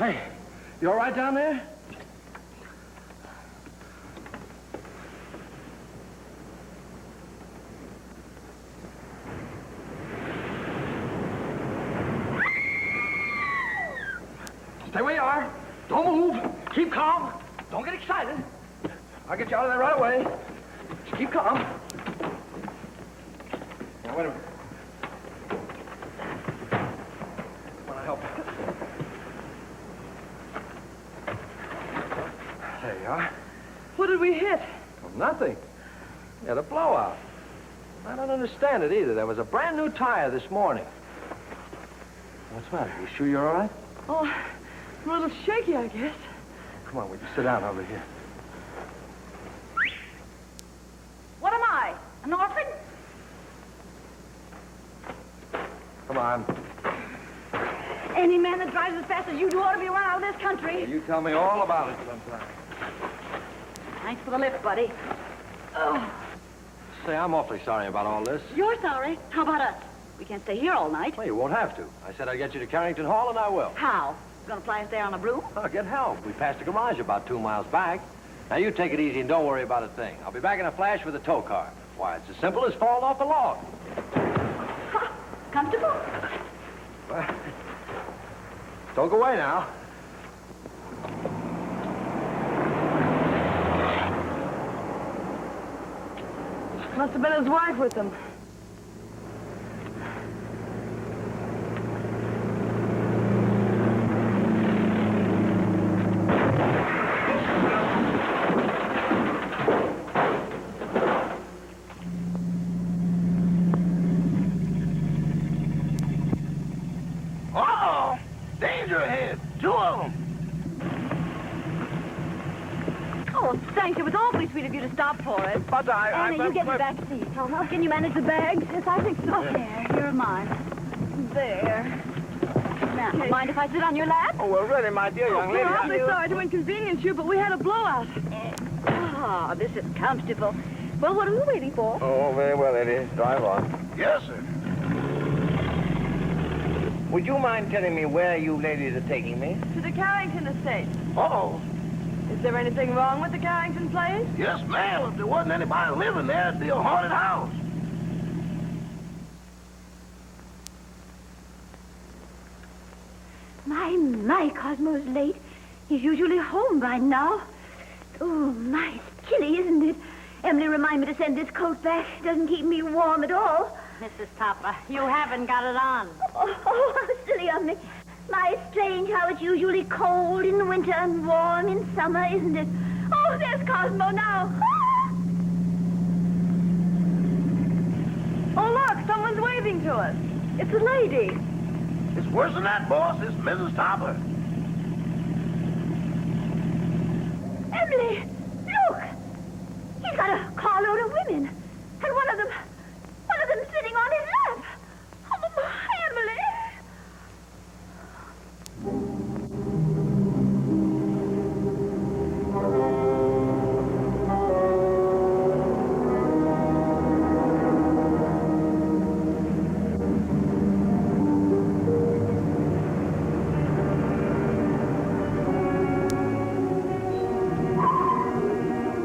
Hey, you all right down there? Stay where you are. Don't move. Keep calm. Don't get excited. I'll get you out of there right away. Just keep calm. Now, wait a minute. Want to help? There you are. What did we hit? Well, nothing. We had a blowout. I don't understand it either. There was a brand new tire this morning. What's the matter? You sure you're all right? Oh, I'm a little shaky, I guess. Come on, will you sit down over here? What am I? An orphan? Come on. Any man that drives as fast as you do ought to be run out of this country. Well, you tell me all about it sometime. Thanks for the lift, buddy. Oh. Say, I'm awfully sorry about all this. You're sorry. How about us? We can't stay here all night. Well, you won't have to. I said I'd get you to Carrington Hall, and I will. How? Gonna fly us there on a broom? Oh, get help. We passed the garage about 2 miles back. Now, you take it easy and don't worry about a thing. I'll be back in a flash with a tow car. Why, it's as simple as falling off the log. Ha! Comfortable? Well, don't go away now. Must have been his wife with him. Uh-oh! Danger ahead! 2 of them! Oh, thanks. It was awfully sweet of you to stop for us. But Anna, you get the back seat. Huh? Can you manage the bags? Yes, I think so. Here, here are mine. There. Now, mind if I sit on your lap? Oh, well, really, my dear young lady. We're awfully sorry to inconvenience you, but we had a blowout. Ah, this is comfortable. Well, what are we waiting for? Oh, very well, Eddie. Drive on. Yes, sir. Would you mind telling me where you ladies are taking me? To the Carrington estate. Uh-oh. Is there anything wrong with the Carrington place? Yes, ma'am. If there wasn't anybody living there, it'd be a haunted house. My, Cosmo's late. He's usually home by now. Oh, my, it's chilly, isn't it? Emily reminded me to send this coat back. It doesn't keep me warm at all. Mrs. Topper, you haven't got it on. Oh, how silly of me. My, it's strange how it's usually cold in the winter and warm in summer, isn't it? Oh, there's Cosmo now. Oh, look, someone's waving to us. It's a lady. It's worse than that, boss. It's Mrs. Topper. Emily, look. He's got a carload of women. And one of them sitting on his lap. Oh, Emily.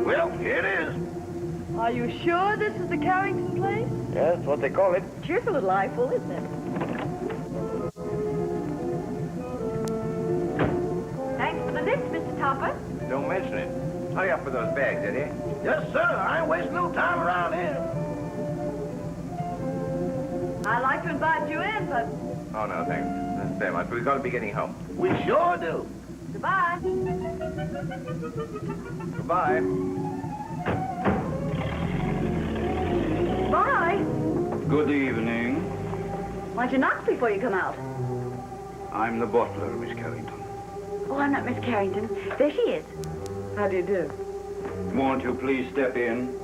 Well, here it is. Are you sure this is the Carrington place? Yes, that's what they call it. Cheerful little eyeful, isn't it? Thanks for the lift, Mr. Topper. Don't mention it. Hurry up with those bags, Eddie. Yes, sir. I ain't wasting no time around here. I'd like to invite you in, but Oh, no, thanks. That's very much. We've got to be getting home. We sure do. goodbye. Goodbye. Bye. Good evening. Why'd you knock before you come out? I'm the butler, Miss Carrington. Oh, I'm not Miss Carrington. There she is. How do you do? Won't you please step in?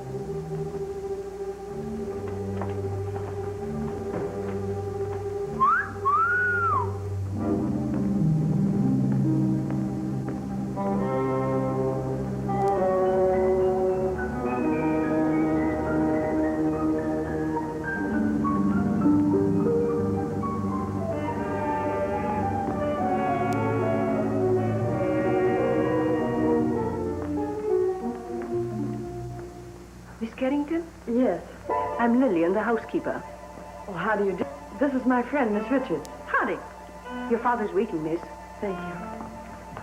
Carrington? Yes. I'm Lillian, the housekeeper. Oh, how do you do? This is my friend, Miss Richards. Howdy. Your father's waiting, miss. Thank you.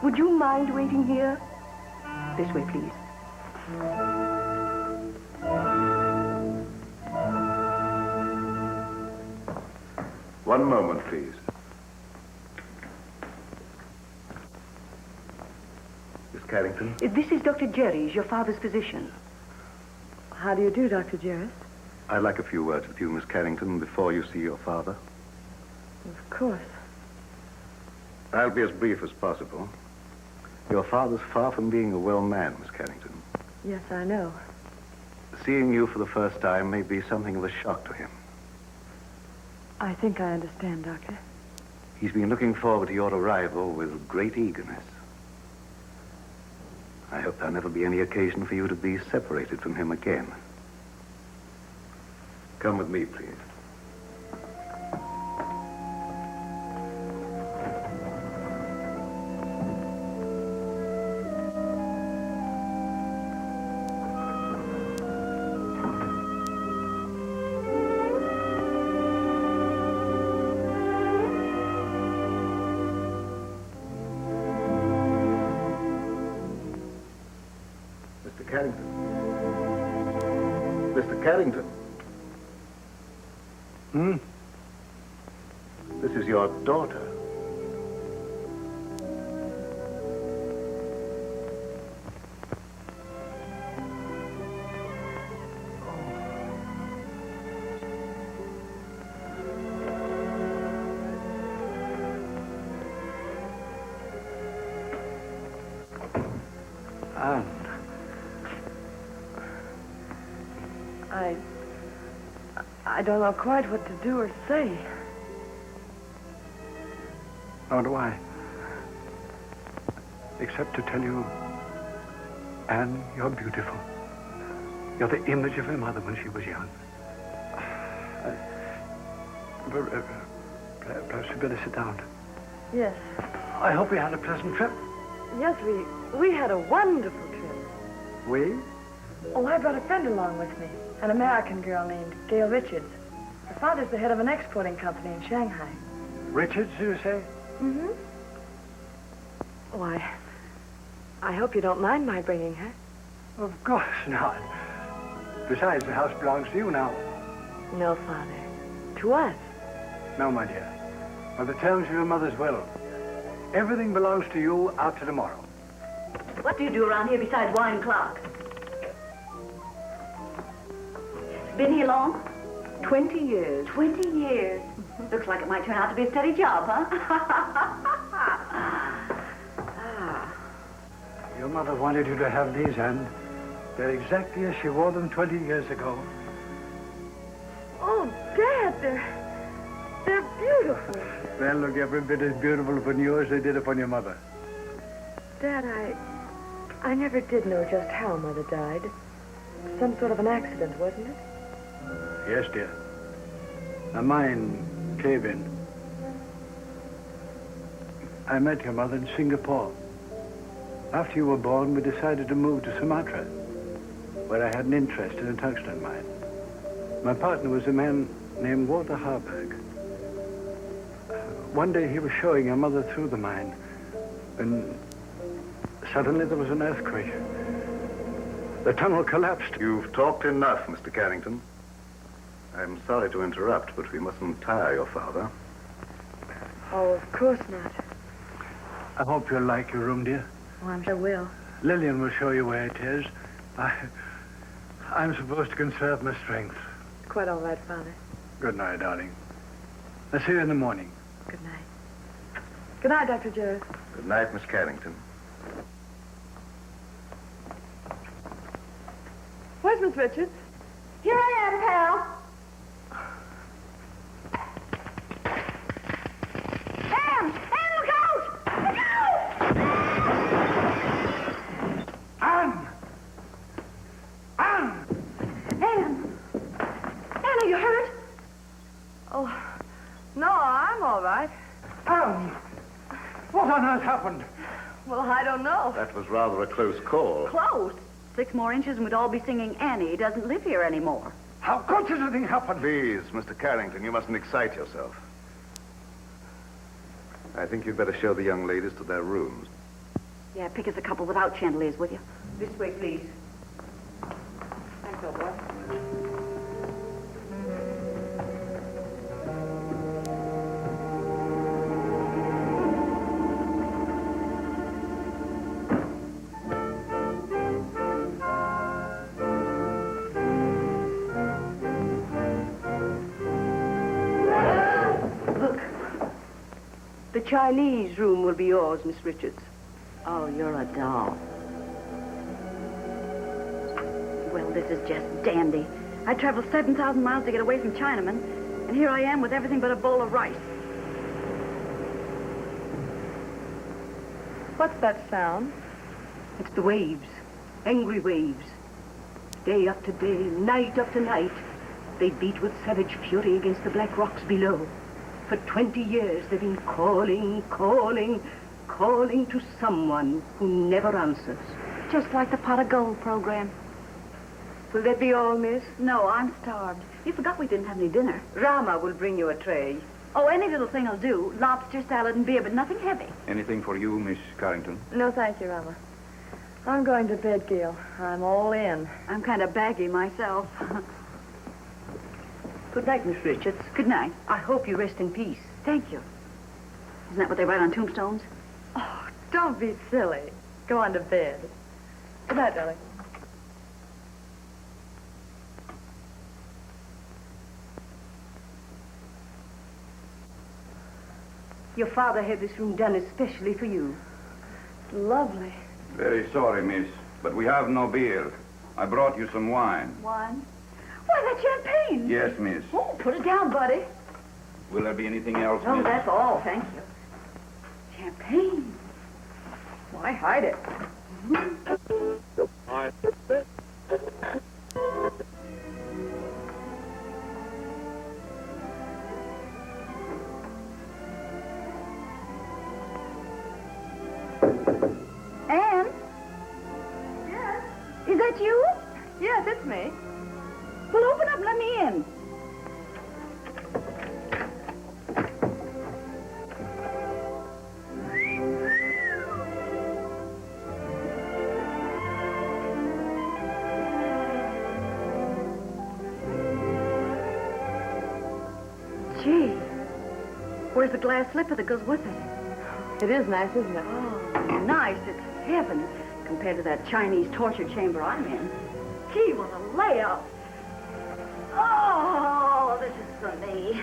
Would you mind waiting here? This way, please. One moment, please. Miss Carrington? This is Dr. Jerry's, your father's physician. How do you do, Dr. Jarrett? I'd like a few words with you, Miss Carrington, before you see your father. Of course. I'll be as brief as possible. Your father's far from being a well man, Miss Carrington. Yes, I know. Seeing you for the first time may be something of a shock to him. I think I understand, Doctor. He's been looking forward to your arrival with great eagerness. I hope there'll never be any occasion for you to be separated from him again. Come with me, please. Mr. Carrington. Mr. Carrington. This is your daughter. Anne. I don't know quite what to do or say. Nor do I. Except to tell you, Anne, you're beautiful. You're the image of her mother when she was young. Perhaps you'd better sit down. Yes. I hope you had a pleasant trip. Yes, we had a wonderful trip. We? Oh, I brought a friend along with me. An American girl named Gail Richards. Her father's the head of an exporting company in Shanghai. Richards, you say? Mm-hmm. Oh, I hope you don't mind my bringing her. Of course not. Besides, the house belongs to you now. No, Father. To us. No, my dear. By the terms of your mother's will, everything belongs to you out to tomorrow. What do you do around here besides wine clock? Been here long? 20 years. 20 years. Looks like it might turn out to be a steady job, huh? Your mother wanted you to have these, Anne. They're exactly as she wore them 20 years ago. Oh, Dad, they're beautiful. They'll look every bit as beautiful upon you as they did upon your mother. Dad, I never did know just how Mother died. Some sort of an accident, wasn't it? Yes, dear. A mine cave-in. I met your mother in Singapore. After you were born, we decided to move to Sumatra, where I had an interest in a tungsten mine. My partner was a man named Walter Harburg. One day he was showing your mother through the mine, and suddenly there was an earthquake. The tunnel collapsed. You've talked enough, Mr. Carrington. I'm sorry to interrupt, but we mustn't tire your father. Oh, of course not. I hope you'll like your room, dear. Oh, I'm sure will. Lillian will show you where it is. I'm supposed to conserve my strength. Quite all right, Father. Good night, darling. I'll see you in the morning. Good night. Good night, Dr. Jarrett. Good night, Miss Carrington. Where's Miss Richards? Here I am, pal. Anne, look out! Look out! Anne! Anne! Anne, are you hurt? Oh, no, I'm all right. Anne! What on earth happened? Well, I don't know. That was rather a close call. Close. 6 more inches and we'd all be singing Annie. He doesn't live here anymore. How could such a thing happen? Please, Mr. Carrington, you mustn't excite yourself. I think you'd better show the young ladies to their rooms. Yeah, pick us a couple without chandeliers, will you? This way, please. Thanks, old boy. The Chinese room will be yours, Miss Richards. Oh, you're a doll. Well, this is just dandy. I traveled 7,000 miles to get away from Chinamen, and here I am with everything but a bowl of rice. What's that sound? It's the waves, angry waves. Day up to day, night up to night, they beat with savage fury against the black rocks below. For 20 years, they've been calling, calling, calling to someone who never answers. Just like the pot of gold program. Will that be all, miss? No, I'm starved. You forgot we didn't have any dinner. Rama will bring you a tray. Oh, any little thing will do. Lobster, salad, and beer, but nothing heavy. Anything for you, Miss Carrington? No, thank you, Rama. I'm going to bed, Gail. I'm all in. I'm kind of baggy myself. Good night, Miss Richards. Good night. I hope you rest in peace. Thank you. Isn't that what they write on tombstones? Oh, don't be silly. Go on to bed. Good night, darling. Your father had this room done especially for you. Lovely. Very sorry, miss, but we have no beer. I brought you some wine. Wine? Why, that's champagne. Yes, miss. Oh, put it down, buddy. Will there be anything else, No, miss? that's all, thank you. Champagne. Why hide it? Anne? Yes? Is that you? Yes, it's me. Well, open up and let me in. Gee, where's the glass slipper that goes with it? It is nice, isn't it? Oh, nice. It's heaven compared to that Chinese torture chamber I'm in. Gee, what a layout. Oh, this is for me.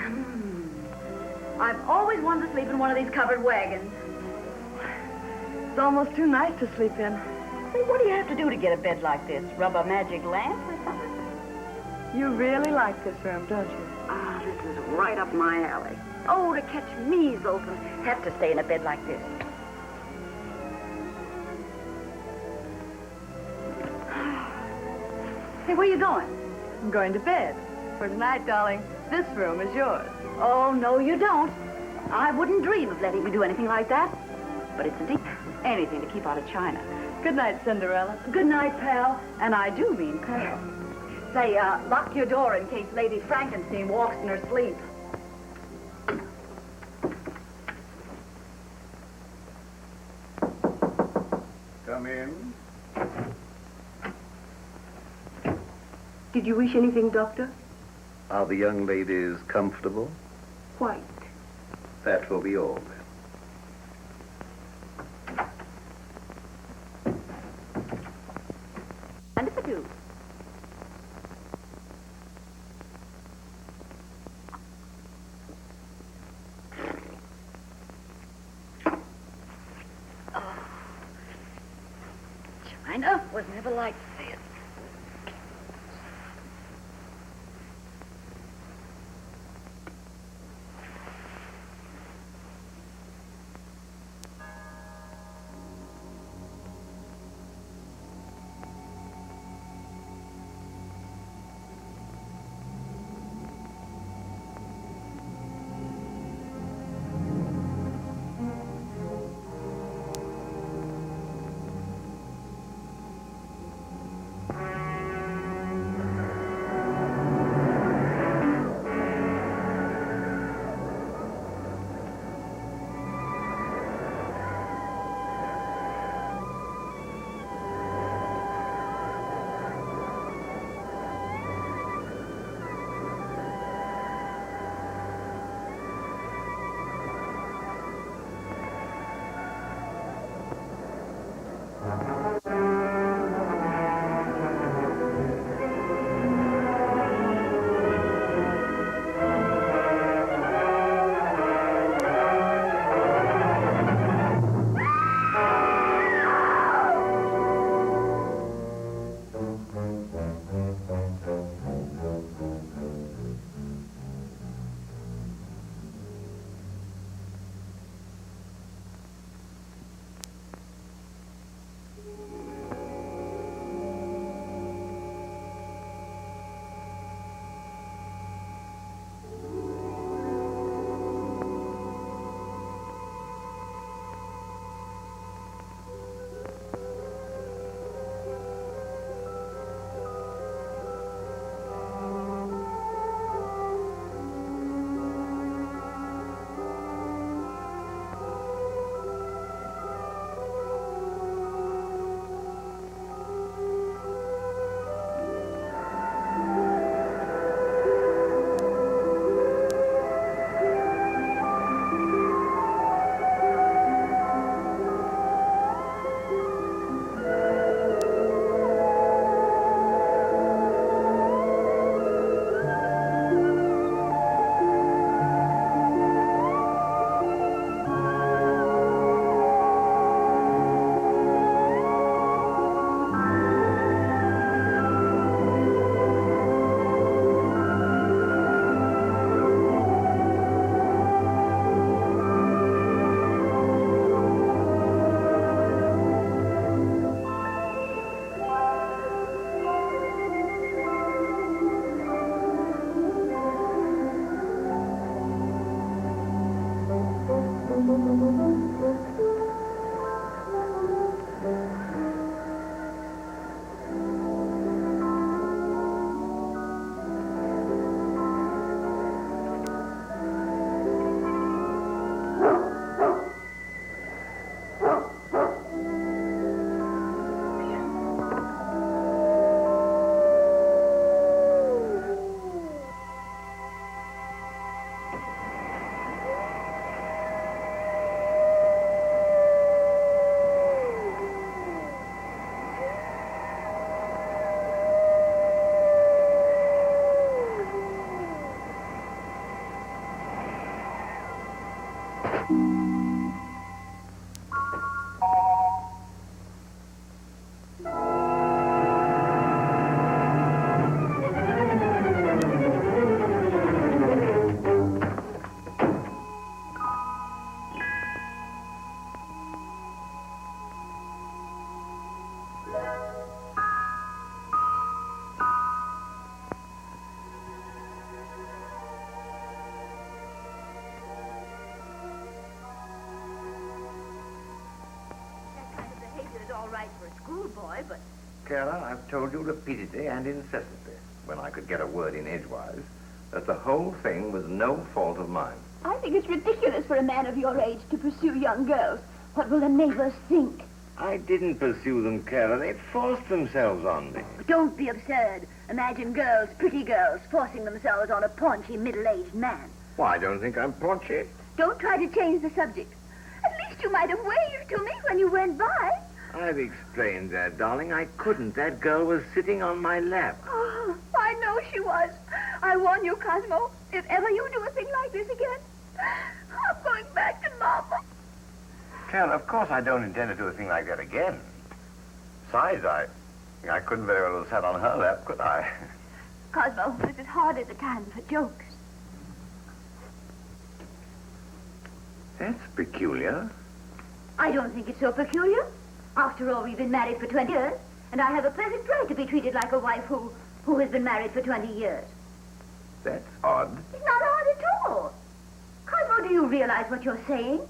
I've always wanted to sleep in one of these covered wagons. It's almost too nice to sleep in. Say, what do you have to do to get a bed like this? Rub a magic lamp or something? You really like this room, don't you? Ah, this is right up my alley. Oh, to catch measles and have to stay in a bed like this. Hey, where you going? I'm going to bed. For tonight, darling, this room is yours. Oh, no, you don't. I wouldn't dream of letting you do anything like that. But it's anything to keep out of China. Good night, Cinderella. Good night, pal. And I do mean pal. Say, lock your door in case Lady Frankenstein walks in her sleep. Come in. Did you wish anything, Doctor? Are the young ladies comfortable? Quite. That will be all, then. And if I do? Oh. China was never like this. Schoolboy, but Kara, I've told you repeatedly and incessantly, when I could get a word in edgewise, that the whole thing was no fault of mine. I think it's ridiculous for a man of your age to pursue young girls. What will the neighbors think? I didn't pursue them, Kara. They forced themselves on me. Don't be absurd. Imagine girls, pretty girls, forcing themselves on a paunchy, middle-aged man. Well, I don't think I'm paunchy. Don't try to change the subject. At least you might have waved to me when you went by. I've explained that, darling. I couldn't. That girl was sitting on my lap. Oh, I know she was. I warn you, Cosmo, if ever you do a thing like this again, I'm going back to Mama. Kara, of course I don't intend to do a thing like that again. Besides, I couldn't very well have sat on her lap, could I? Cosmo, this is hardly the time for jokes. That's peculiar. I don't think it's so peculiar. After all, we've been married for 20 years, and I have a perfect right to be treated like a wife who has been married for 20 years. That's odd. It's not odd at all. Cosmo, do you realize what you're saying?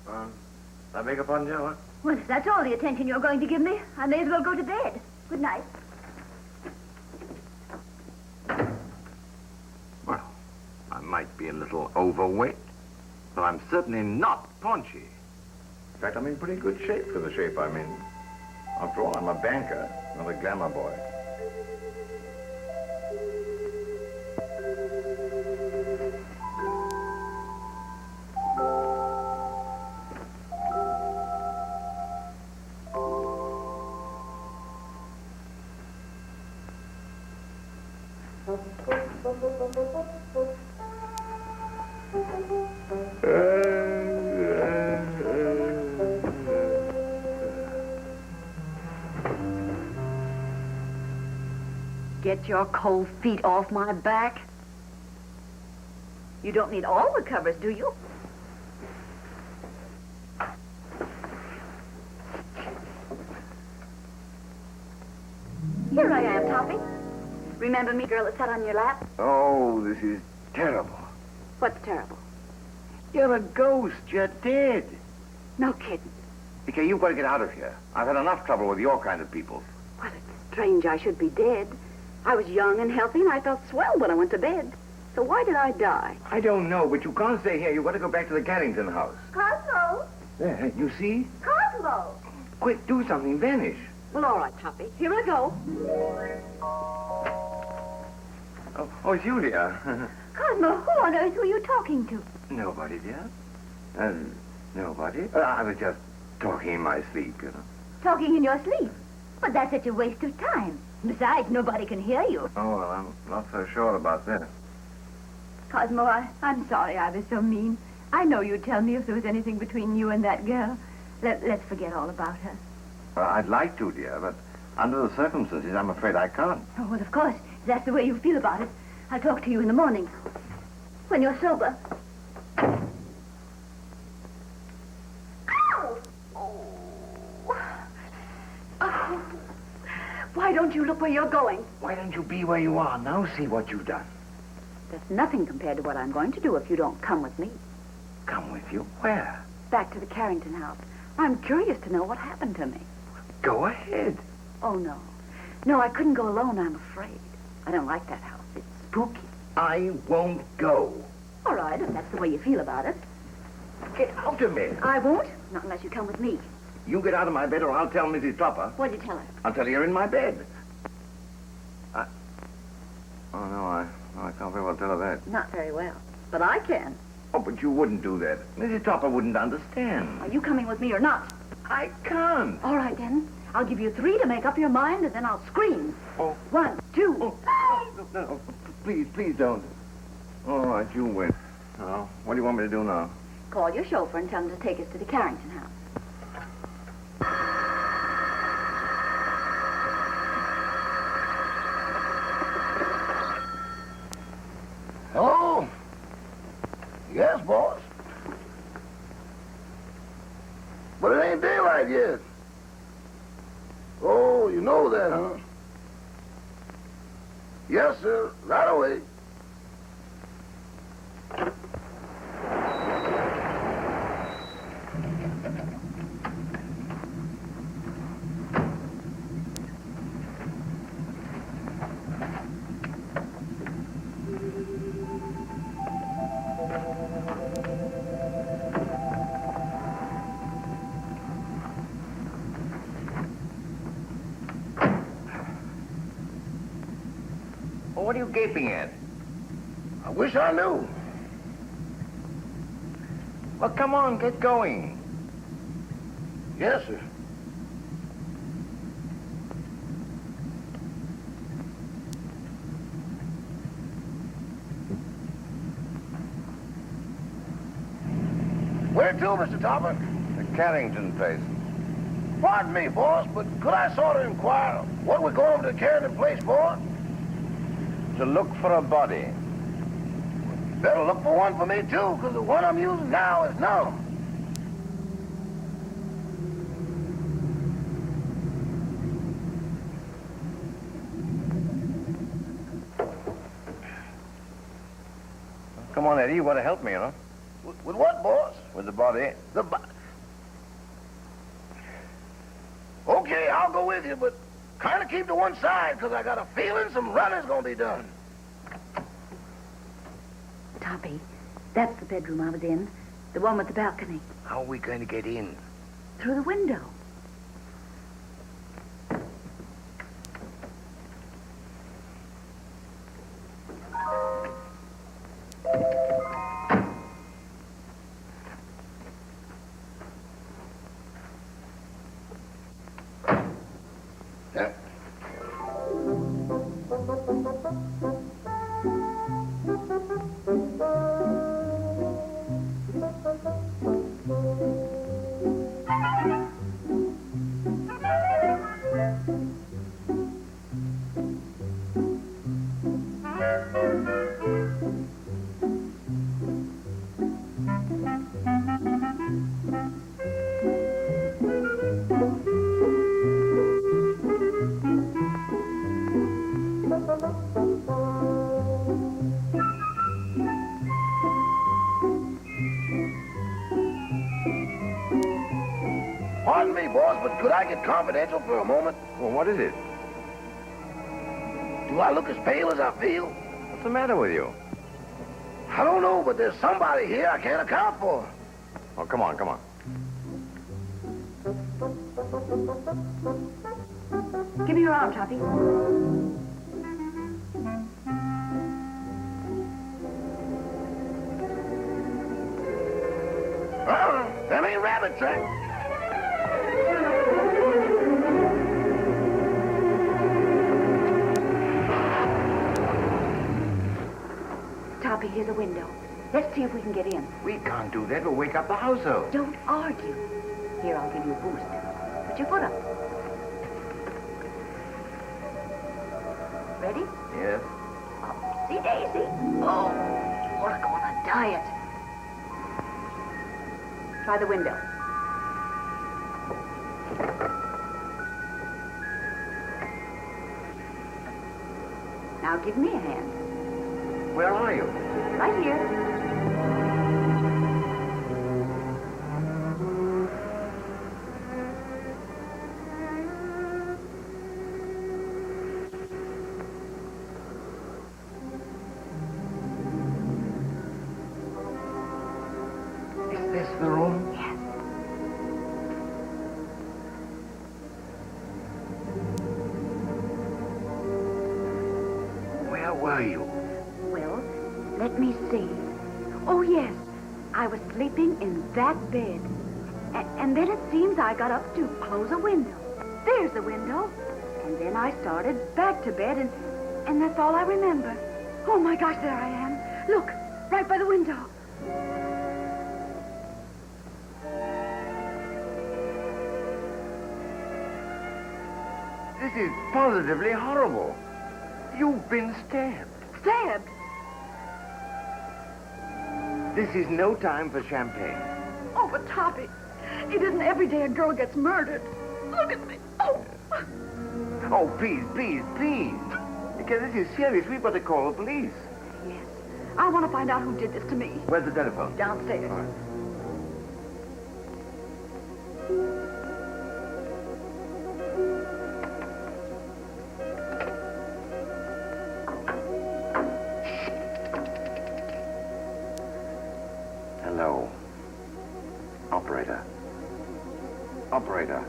I beg your pardon, Joe. Well, if that's all the attention you're going to give me, I may as well go to bed. Good night. Well, I might be a little overweight, but I'm certainly not paunchy. In fact, I'm in pretty good shape for the shape I'm in. After all, I'm a banker, not a glamour boy. Get your cold feet off my back. You don't need all the covers, do you? Here I am, Toppy. Remember me, girl that sat on your lap? Oh, this is terrible. What's terrible? You're a ghost. You're dead. No kidding. Okay, you've got to get out of here. I've had enough trouble with your kind of people. Well, it's strange I should be dead. I was young and healthy, and I felt swell when I went to bed. So why did I die? I don't know, but you can't stay here. You've got to go back to the Carrington house. Cosmo! There, you see? Cosmo! Quick, do something. Vanish. Well, all right, Toppy. Here I go. Oh, it's you, dear. Cosmo, who on earth were you talking to? Nobody, dear. Nobody. I was just talking in my sleep, you know. Talking in your sleep? But that's such a waste of time. Besides, nobody can hear you. Oh, well, I'm not so sure about that. Cosmo, I'm sorry I was so mean. I know you'd tell me if there was anything between you and that girl. Let's forget all about her. Well, I'd like to, dear, but under the circumstances, I'm afraid I can't. Oh, well, of course. If that's the way you feel about it. I'll talk to you in the morning. When you're sober. Ow! Oh. Why don't you look where you're going? Why don't you be where you are? Now see what you've done. That's nothing compared to what I'm going to do if you don't come with me. Come with you? Where? Back to the Carrington house. I'm curious to know what happened to me. Go ahead. Oh, no. No, I couldn't go alone, I'm afraid. I don't like that house. It's spooky. I won't go. All right, if that's the way you feel about it. Get out of it. I won't, not unless you come with me. You get out of my bed or I'll tell Mrs. Topper. What'd you tell her? I'll tell her you're in my bed. Oh, no, I can't very well tell her that. Not very well. But I can. Oh, but you wouldn't do that. Mrs. Topper wouldn't understand. Are you coming with me or not? I can't. All right, then. I'll give you 3 to make up your mind, and then I'll scream. Oh. 1, 2. Oh, no, please don't. All right, you win. Now, what do you want me to do now? Call your chauffeur and tell him to take us to the Carrington house. Hello? Yes, boss. But it ain't daylight yet. Oh, you know that, huh? Yes, sir. Right away. Well, what are you gaping at? I wish I knew. Well, come on, get going. Yes, sir. Where to, Mr. Topper? The Carrington place. Pardon me, boss, but could I sort of inquire what we're going to the Carrington place for? To look for a body. Better look for one for me, too, because the one I'm using now is numb. Come on, Eddie, you want to help me, you know? With what, boss? With the body. Okay, I'll go with you, but kind of keep to one side, because I got a feeling some running's going to be done. Toppy, that's the bedroom I was in. The one with the balcony. How are we going to get in? Through the window. Yeah. Pardon me, boss, but could I get confidential for a moment? Well, what is it? Do I look as pale as I feel? What's the matter with you? I don't know, but there's somebody here I can't account for. Oh, come on, come on. Give me your arm, Toppy. Them ain't rabbit tracks. Toppy, here's a window. Let's see if we can get in. We can't do that. We'll wake up the household. Don't argue. Here, I'll give you a boost. Put your foot up. Ready? Yes. See, Daisy? Oh, work on a diet. Try the window. Now give me a hand. Where are you? Right here. Is this the room? Yes. Where were you? Well, let me see. Oh, yes. I was sleeping in that bed. And then it seems I got up to close a window. There's the window. And then I started back to bed, and that's all I remember. Oh, my gosh, there I am. Look, right by the window. This is positively horrible. You've been stabbed. Stabbed? This is no time for champagne. Oh, but Toppy, it isn't every day a girl gets murdered. Look at me. Oh. Oh, please, please, please. Because this is serious. We've got to call the police. Yes. I want to find out who did this to me. Where's the telephone? Downstairs. All right. Hello. Operator. Operator.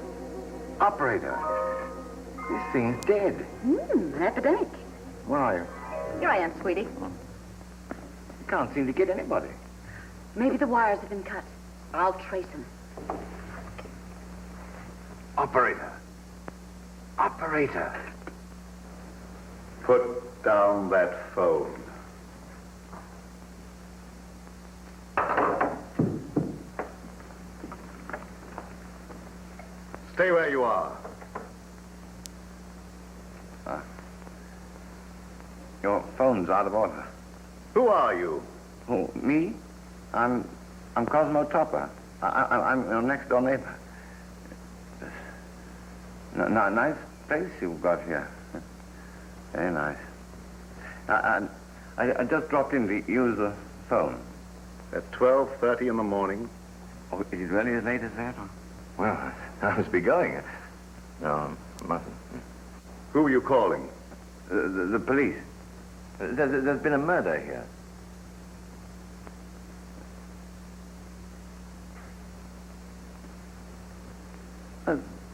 Operator. This thing's dead. An epidemic. Where are you? Here I am, sweetie. Can't seem to get anybody. Maybe the wires have been cut. I'll trace them. Operator. Operator. Put down that phone. Stay where you are. Your phone's out of order. Who are you? Oh, me? I'm Cosmo Topper. I'm your next door neighbor. Nice place you've got here. Very nice. I just dropped in to use the phone. At 12:30 in the morning. Oh, is it really as late as that? Well, I must be going. No, I mustn't. Who are you calling? The police. There's been a murder here.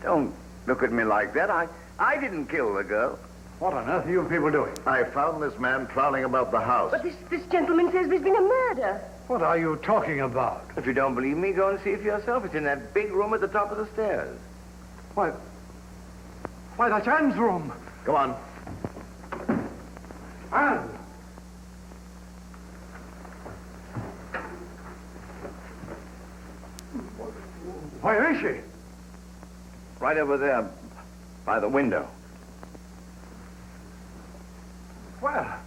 Don't look at me like that. I didn't kill the girl. What on earth are you people doing? I found this man prowling about the house. But this gentleman says there's been a murder. What are you talking about? If you don't believe me, go and see for yourself. It's in that big room at the top of the stairs. Why, that's Anne's room. Come on. Anne! Where is she? Right over there, by the window. Where?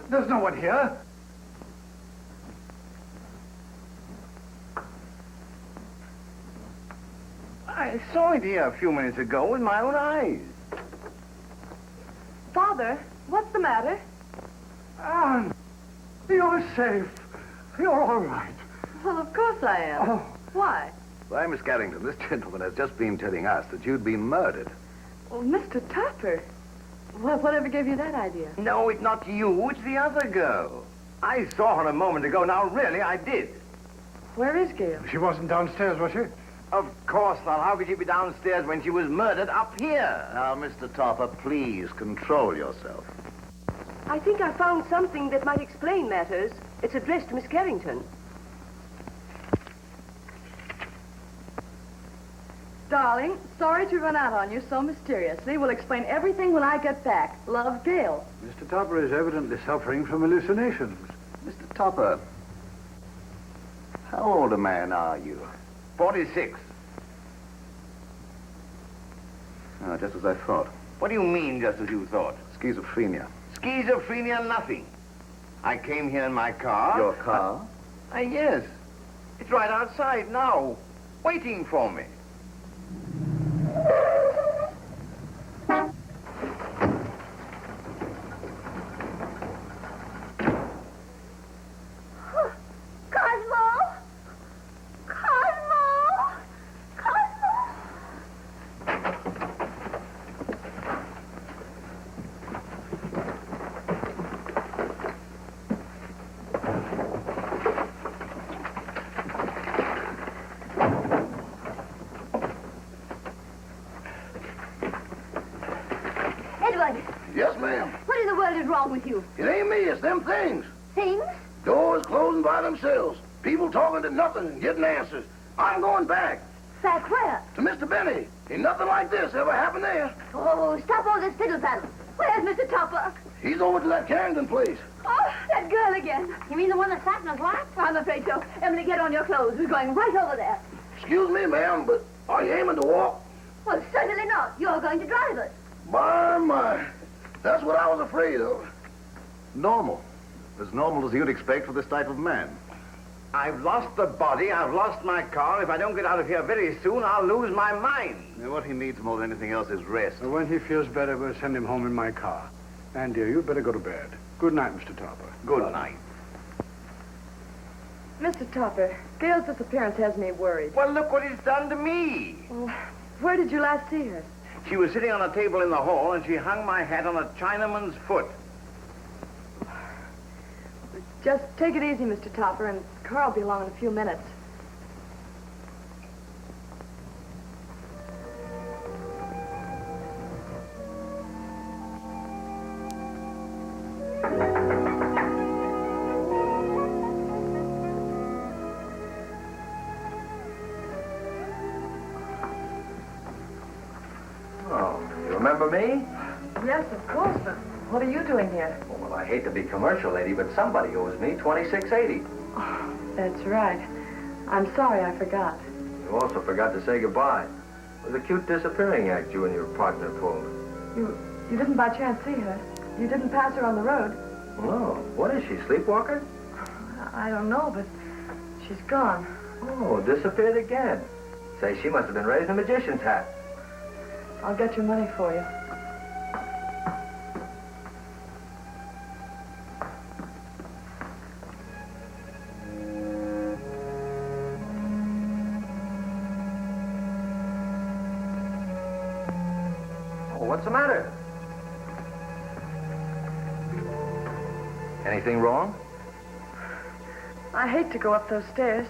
There's no one here. I saw it here a few minutes ago with my own eyes. Father, what's the matter? Anne, you're safe. You're all right. Well, of course I am. Oh. Why? Why, Miss Carrington, this gentleman has just been telling us that you'd been murdered. Well, Mr. Topper. Well, whatever gave you that idea? No, it's not you. It's the other girl. I saw her a moment ago. Now, really, I did. Where is Gail? She wasn't downstairs, was she? Of course not. How could she be downstairs when she was murdered up here? Now, Mr. Topper, please control yourself. I think I found something that might explain matters. It's addressed to Miss Carrington. Darling, sorry to run out on you so mysteriously. We'll explain everything when I get back. Love, Gail. Mr. Topper is evidently suffering from hallucinations. Mr. Topper, how old a man are you? 46. Oh, just as I thought. What do you mean, just as you thought? Schizophrenia. Schizophrenia, nothing. I came here in my car. Your car? Yes. It's right outside now, waiting for me. Yes, ma'am. What in the world is wrong with you? It ain't me, it's them things. Things? Doors closing by themselves. People talking to nothing and getting answers. I'm going back. Back where? To Mr. Benny. Ain't nothing like this ever happened there. Oh, stop all this fiddle-faddle. Where's Mr. Topper? He's over to that Carrington place. Oh, that girl again. You mean the one that sat in his lap? I'm afraid so. Emily, get on your clothes. We're going right over there. Excuse me, ma'am, but are you aiming to walk? Well, certainly not. You're going to drive us. My. That's what I was afraid of. Normal. As normal as you'd expect for this type of man. I've lost the body, I've lost my car. If I don't get out of here very soon, I'll lose my mind. Now, what he needs more than anything else is rest. When he feels better, we'll send him home in my car. And, dear, you'd better go to bed. Good night, Mr. Topper. Good night. Mr. Topper, Gail's disappearance has me worried. Well, look what he's done to me. Well, where did you last see her? She was sitting on a table in the hall, and she hung my hat on a Chinaman's foot. Just take it easy, Mr. Topper, and Carl will be along in a few minutes. Oh, you remember me? Yes, of course, but what are you doing here? Well, I hate to be commercial, lady, but somebody owes me $26.80. Oh, that's right. I'm sorry I forgot. You also forgot to say goodbye. It was a cute disappearing act you and your partner pulled. You didn't by chance see her? You didn't pass her on the road? No. What is she, sleepwalker? I don't know, but she's gone. Oh, disappeared again. Say, she must have been raising a magician's hat. I'll get your money for you. Oh, what's the matter? Anything wrong? I hate to go up those stairs.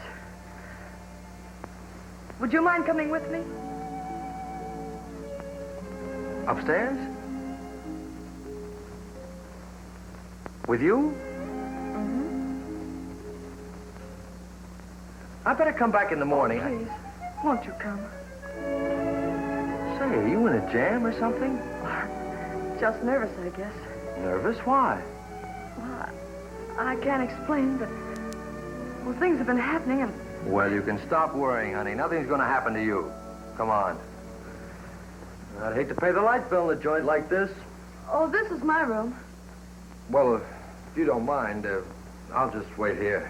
Would you mind coming with me? Upstairs? With you? Mm-hmm. I better come back in the morning. Oh, please, won't you come? Say, are you in a jam or something? Just nervous, I guess. Nervous? Why? Well, I can't explain, but... Well, things have been happening, and... Well, you can stop worrying, honey. Nothing's going to happen to you. Come on. I'd hate to pay the light bill in a joint like this. Oh, this is my room. Well, if you don't mind, I'll just wait here.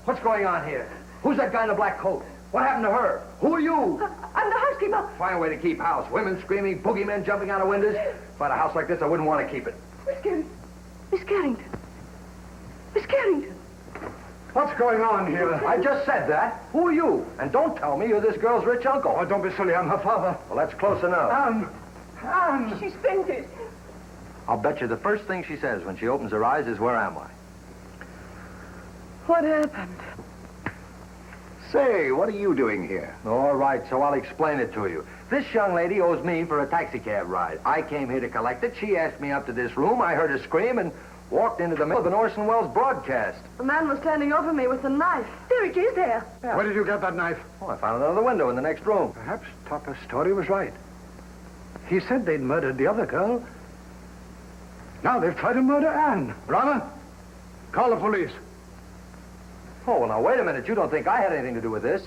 What's going on here? Who's that guy in the black coat? What happened to her? Who are you? I'm the housekeeper. Fine way to keep house. Women screaming, boogeymen jumping out of windows. If I had a house like this, I wouldn't want to keep it. Miss Carrington. Miss Carrington. What's going on here? I just said that. Who are you? And don't tell me you're this girl's rich uncle. Oh, don't be silly. I'm her father. Well, that's close enough. Anne! She's fainted. I'll bet you the first thing she says when she opens her eyes is, where am I? What happened? Say, what are you doing here? All right, so I'll explain it to you. This young lady owes me for a taxicab ride. I came here to collect it. She asked me up to this room. I heard her scream and walked into the middle of an Orson Welles broadcast. The man was standing over me with a knife. There it is, there. Yeah. Where did you get that knife? Oh, I found it under the window in the next room. Perhaps Topper's story was right. He said they'd murdered the other girl. Now they've tried to murder Anne. Brother, call the police. Oh, well, now, wait a minute. You don't think I had anything to do with this?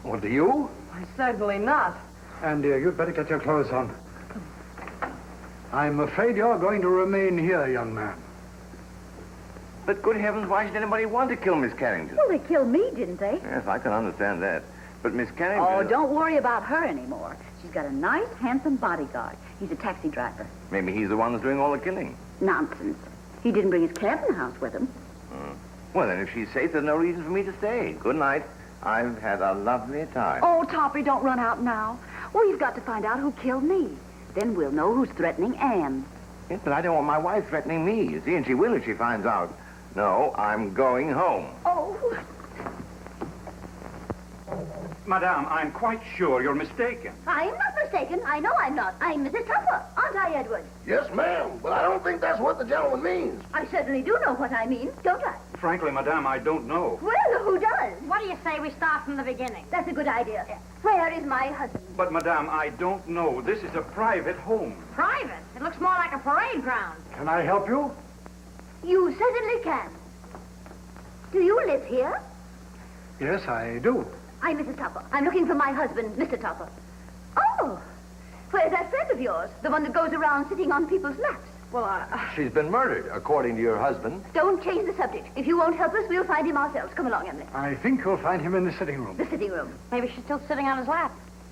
Well, do you? Certainly not. And, dear, you'd better get your clothes on. I'm afraid you're going to remain here, young man. But good heavens, why should anybody want to kill Miss Carrington? Well, they killed me, didn't they? Yes, I can understand that. But Miss Carrington... Oh, don't worry about her anymore. She's got a nice, handsome bodyguard. He's a taxi driver. Maybe he's the one that's doing all the killing. Nonsense. He didn't bring his cabin house with him. Well, then, if she's safe, there's no reason for me to stay. Good night. I've had a lovely time. Oh, Topper, don't run out now. We've got to find out who killed me. Then we'll know who's threatening Anne. Yes, but I don't want my wife threatening me, you see, and she will if she finds out. No, I'm going home. Oh. Madame, I'm quite sure you're mistaken. I'm not mistaken. I know I'm not. I'm Mrs. Tupper, aren't I, Edward? Yes, ma'am, but I don't think that's what the gentleman means. I certainly do know what I mean, don't I? Frankly, Madame, I don't know. Well, who does? What do you say we start from the beginning? That's a good idea. Where is my husband? But, Madame, I don't know. This is a private home. Private? It looks more like a parade ground. Can I help you? You certainly can. Do you live here? Yes, I do. I'm Mrs. Tupper. I'm looking for my husband, Mr. Tupper. Oh, where's that friend of yours? The one that goes around sitting on people's laps? Well, She's been murdered, according to your husband. Don't change the subject. If you won't help us, we'll find him ourselves. Come along, Emily. I think you'll find him in the sitting room. The sitting room. Maybe she's still sitting on his lap.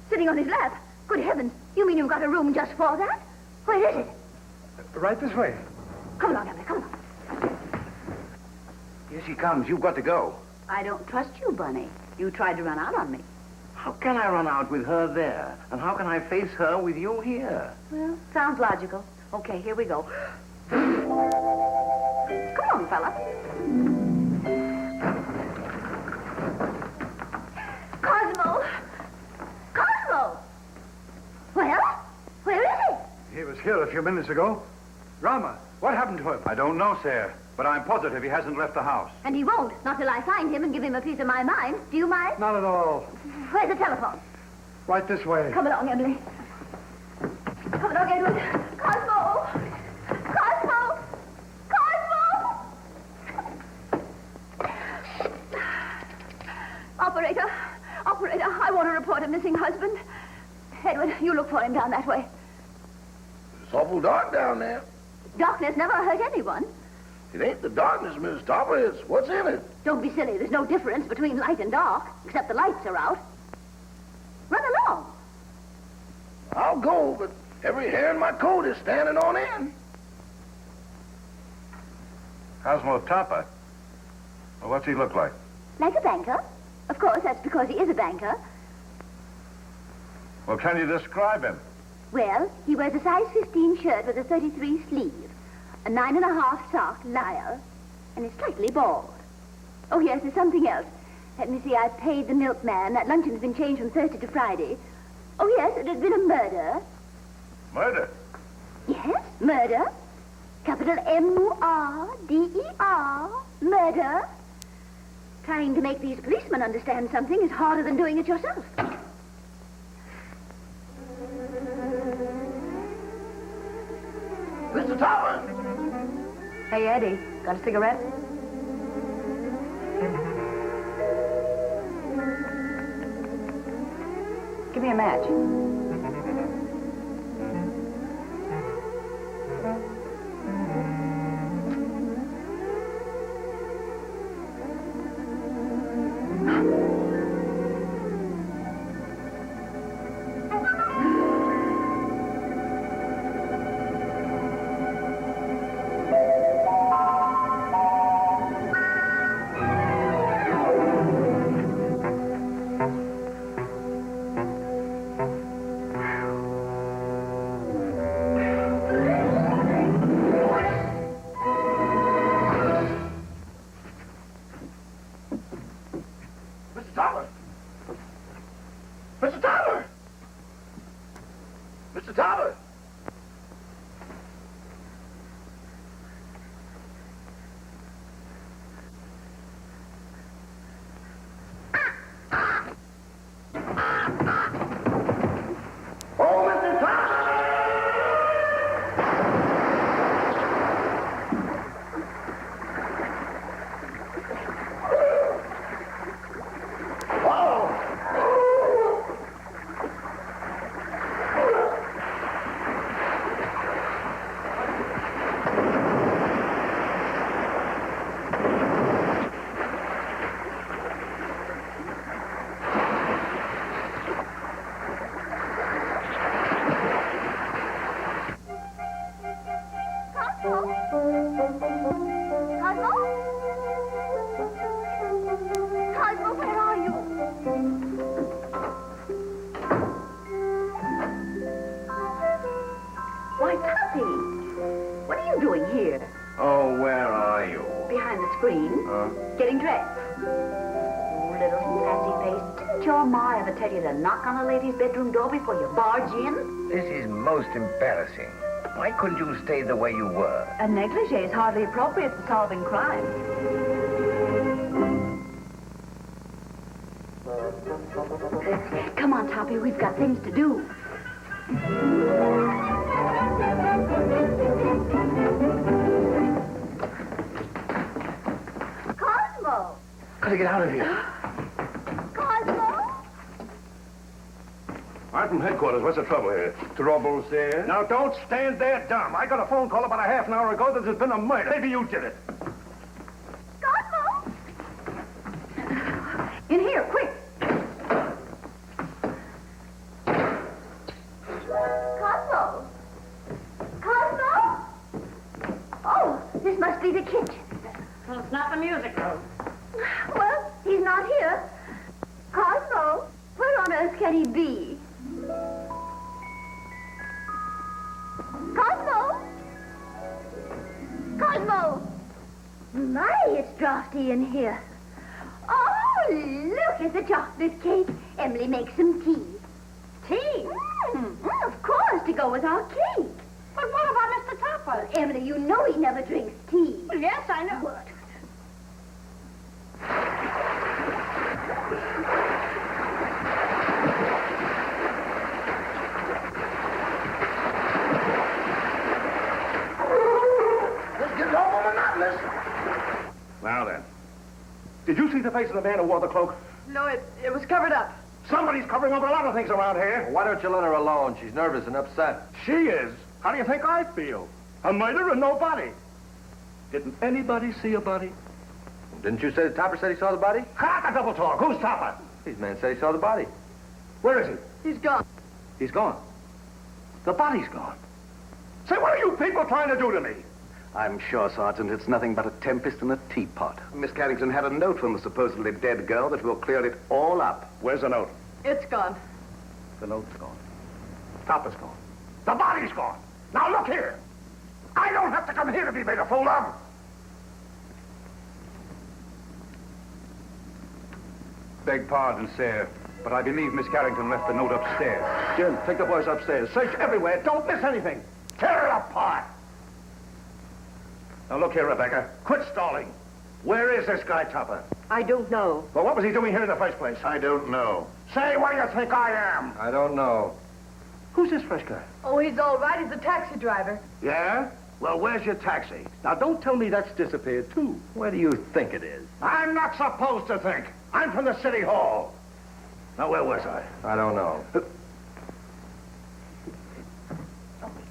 Sitting on his lap? Good heavens. You mean you've got a room just for that? Where is it? Right this way. Come along, Emily. Come along. Here she comes. You've got to go. I don't trust you, Bunny. You tried to run out on me. How can I run out with her there? And how can I face her with you here? Well, sounds logical. Okay, here we go. Come on, fella. Cosmo! Cosmo! Well, where is he? He was here a few minutes ago. Rama, what happened to him? I don't know, sir, but I'm positive he hasn't left the house. And he won't, not till I find him and give him a piece of my mind. Do you mind? Not at all. Where's the telephone? Right this way. Come along, Emily. Come along, Edward. Cosmo! Cosmo! Cosmo! Operator, I want to report a missing husband. Edward, you look for him down that way. It's awful dark down there. Darkness never hurt anyone. It ain't the darkness, Mrs. Topper. It's what's in it. Don't be silly. There's no difference between light and dark, except the lights are out. Run along. I'll go, but every hair in my coat is standing on end. Cosmo Topper? Well, what's he look like? Like a banker. Of course, that's because he is a banker. Well, can you describe him? Well, he wears a size 15 shirt with a 33 sleeve, a 9.5 sock lyre, and is slightly bald. Oh, yes, there's something else. Let me see, I paid the milkman. That luncheon's been changed from Thursday to Friday. Oh, yes, there's been a murder. Murder? Yes, murder. Capital M-U-R-D-E-R. Murder. Trying to make these policemen understand something is harder than doing it yourself. Mr. Topper! Hey, Eddie, got a cigarette? Give me a match. Getting dressed. Oh, little sassy face. Didn't your ma ever tell you to knock on a lady's bedroom door before you barge in? This is most embarrassing. Why couldn't you stay the way you were? A negligee is hardly appropriate for solving crime. Come on, Toppy, we've got things to do. Cosmo! Gotta get out of here. Cosmo! I'm from headquarters. What's the trouble here? Trouble, sir? Now, don't stand there dumb. I got a phone call about a half an hour ago that there's been a murder. Maybe you did it. Cosmo! In here, quick. Cosmo! Cosmo! Oh, this must be the kitchen. Well, it's not the music room. Well, he's not here. Cosmo, where on earth can he be? Cosmo! Cosmo! My, it's drafty in here. Oh, look at the chocolate cake. Emily makes some tea. Tea? Of course, to go with our cake. But what about Mr. Topper? Emily, you know he never drinks tea. Well, yes, I know. What? This gets awful monotonous. Now then. Did you see the face of the man who wore the cloak? No, it was covered up. Somebody's covering up a lot of things around here. Why don't you let her alone? She's nervous and upset. She is. How do you think I feel? A murder and no body. Didn't anybody see a body? Didn't you say the Topper said he saw the body? Ha, the double talk. Who's Topper? These men say he saw the body. Where is he? He's gone. He's gone. The body's gone. Say, what are you people trying to do to me? I'm sure, Sergeant, it's nothing but a tempest in a teapot. Miss Carrington had a note from the supposedly dead girl that will clear it all up. Where's the note? It's gone. The note's gone. Topper's gone. The body's gone. Now look here. I don't have to come here to be made a fool of. Beg pardon, sir, but I believe Miss Carrington left the note upstairs. Jim, take the boys upstairs. Search everywhere. Don't miss anything. Tear it apart. Now look here, Rebecca. Quit stalling. Where is this guy, Topper? I don't know. Well, what was he doing here in the first place? I don't know. Say, what do you think I am? I don't know. Who's this fresh guy? Oh, he's all right. He's a taxi driver. Yeah? Well, where's your taxi? Now, don't tell me that's disappeared, too. Where do you think it is? I'm not supposed to think. I'm from the city hall. Now, where was I? I don't know.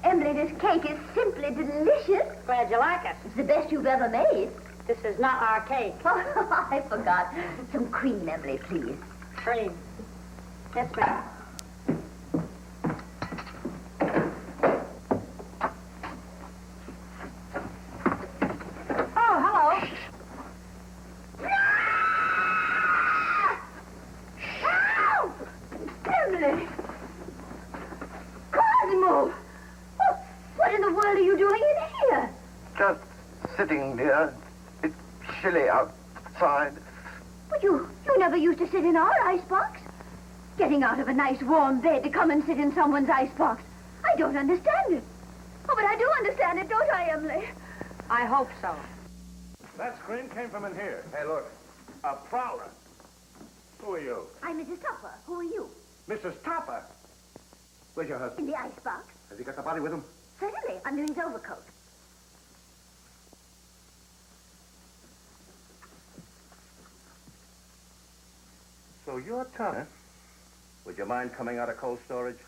Emily, this cake is simply delicious. Glad you like it. It's the best you've ever made. This is not our cake. Oh, I forgot. Some cream, Emily, please. Cream. Yes, ma'am. Oh, hello. Help! Emily! Cosmo! What in the world are you doing in here? Just sitting here. It's chilly outside. But you never used to sit in our icebox. Getting out of a nice warm bed to come and sit in someone's icebox. I don't understand it. Oh, but I do understand it, don't I, Emily? I hope so. That scream came from in here. Hey, look. A prowler. Who are you? I'm Mrs. Tupper. Who are you? Mrs. Topper. Where's your husband? In the icebox. Has he got the body with him? Certainly, under his overcoat. So you're Topper. Would you mind coming out of cold storage?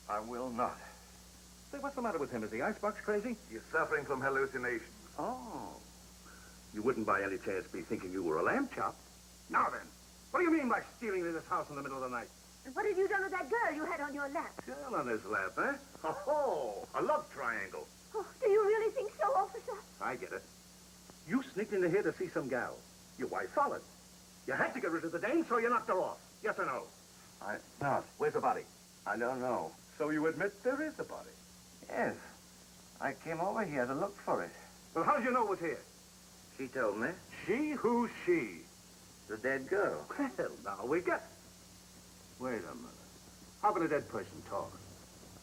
I will not. Say, what's the matter with him? Is the icebox crazy? He's suffering from hallucinations. Oh. You wouldn't by any chance be thinking you were a lamb chop? Now then, what do you mean by stealing in this house in the middle of the night? And what have you done with that girl you had on your lap? Girl on his lap, eh? Oh, a love triangle. Oh, do you really think so, officer? I get it. You sneaked into here to see some gal. Your wife followed. You had to get rid of the dame, so you knocked her off. Yes or no? Not. Where's the body? I don't know. So you admit there is a body? Yes. I came over here to look for it. Well, how did you know it was here? She told me. She? Who's she? The dead girl. Well, now we got... Wait a minute. How can a dead person talk?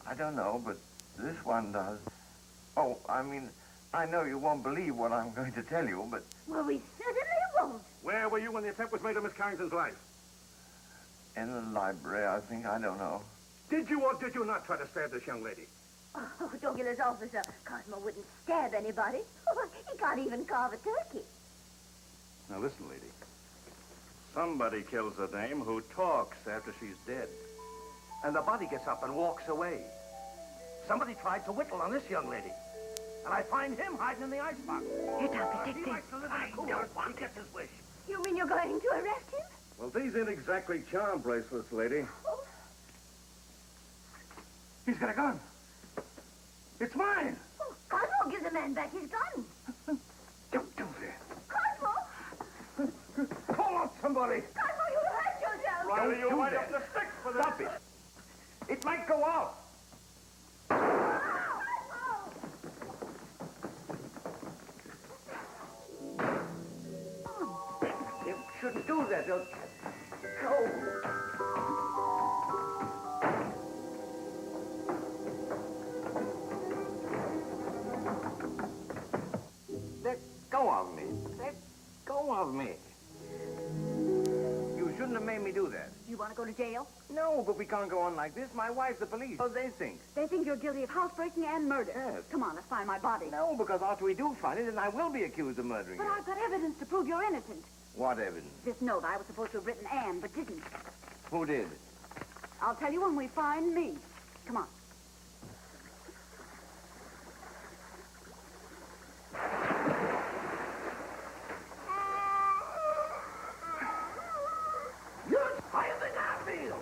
I don't know, but this one does. Oh, I mean, I know you won't believe what I'm going to tell you, but... Well, we certainly won't. Where were you when the attempt was made on Miss Carrington's life? In the library, I think. I don't know. Did you or did you not try to stab this young lady? Oh, don't get us, officer. Cosmo wouldn't stab anybody. Oh, he can't even carve a turkey. Now listen, lady. Somebody kills a dame who talks after she's dead. And the body gets up and walks away. Somebody tried to whittle on this young lady. And I find him hiding in the icebox. Here, Tommy, take He this. likes to live in the cooler. He gets his wish. You mean you're going to arrest him? Well, these ain't exactly charm bracelets, lady. Oh, He's got a gun. It's mine. oh, Cosmo, give the man back his gun. Don't do that. Cosmo! Call out somebody. Cosmo, you hurt yourself. Riley, you do light that. up the sticks for this. Stop it. It might go out. You shouldn't do that. They'll... Go. Let go of me. Let go of me. You shouldn't have made me do that. You want to go to jail? No, but we can't go on like this. My wife's the police. What do they think? They think you're guilty of housebreaking and murder. Yes. Come on, let's find my body. No, because after we do find it, then I will be accused of murdering But you. I've got evidence to prove you're innocent. What evidence? This note I was supposed to have written Anne, but didn't. Who did? I'll tell you when we find me. Come on. You're higher than I feel.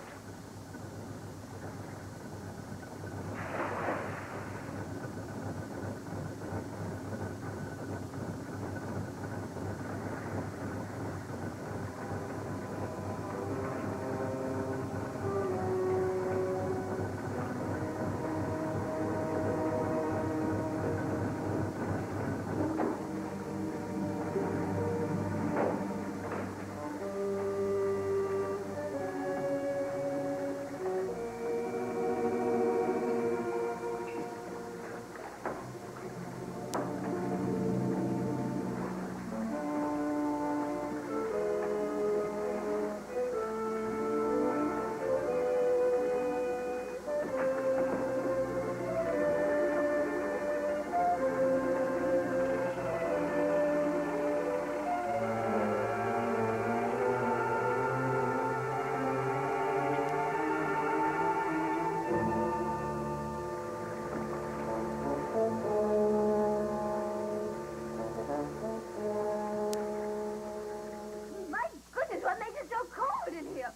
My goodness, what makes it so cold in here?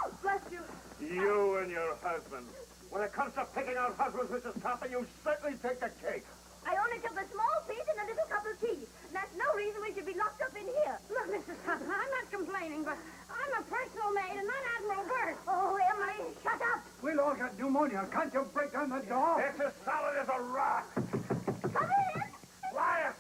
Oh, bless you. You and your husband. When it comes to picking out husbands, Mrs. Toppin, you certainly take the cake. I only took a small piece and a little cup of tea. That's no reason we should be locked up in here. Look, Mrs. Tubman, I'm not complaining, but I'm a personal maid and not Admiral Byrd. Oh, Emily, shut up. We'll all get pneumonia. Can't you break down the door? It's as solid as a rock. Come in. Quiet!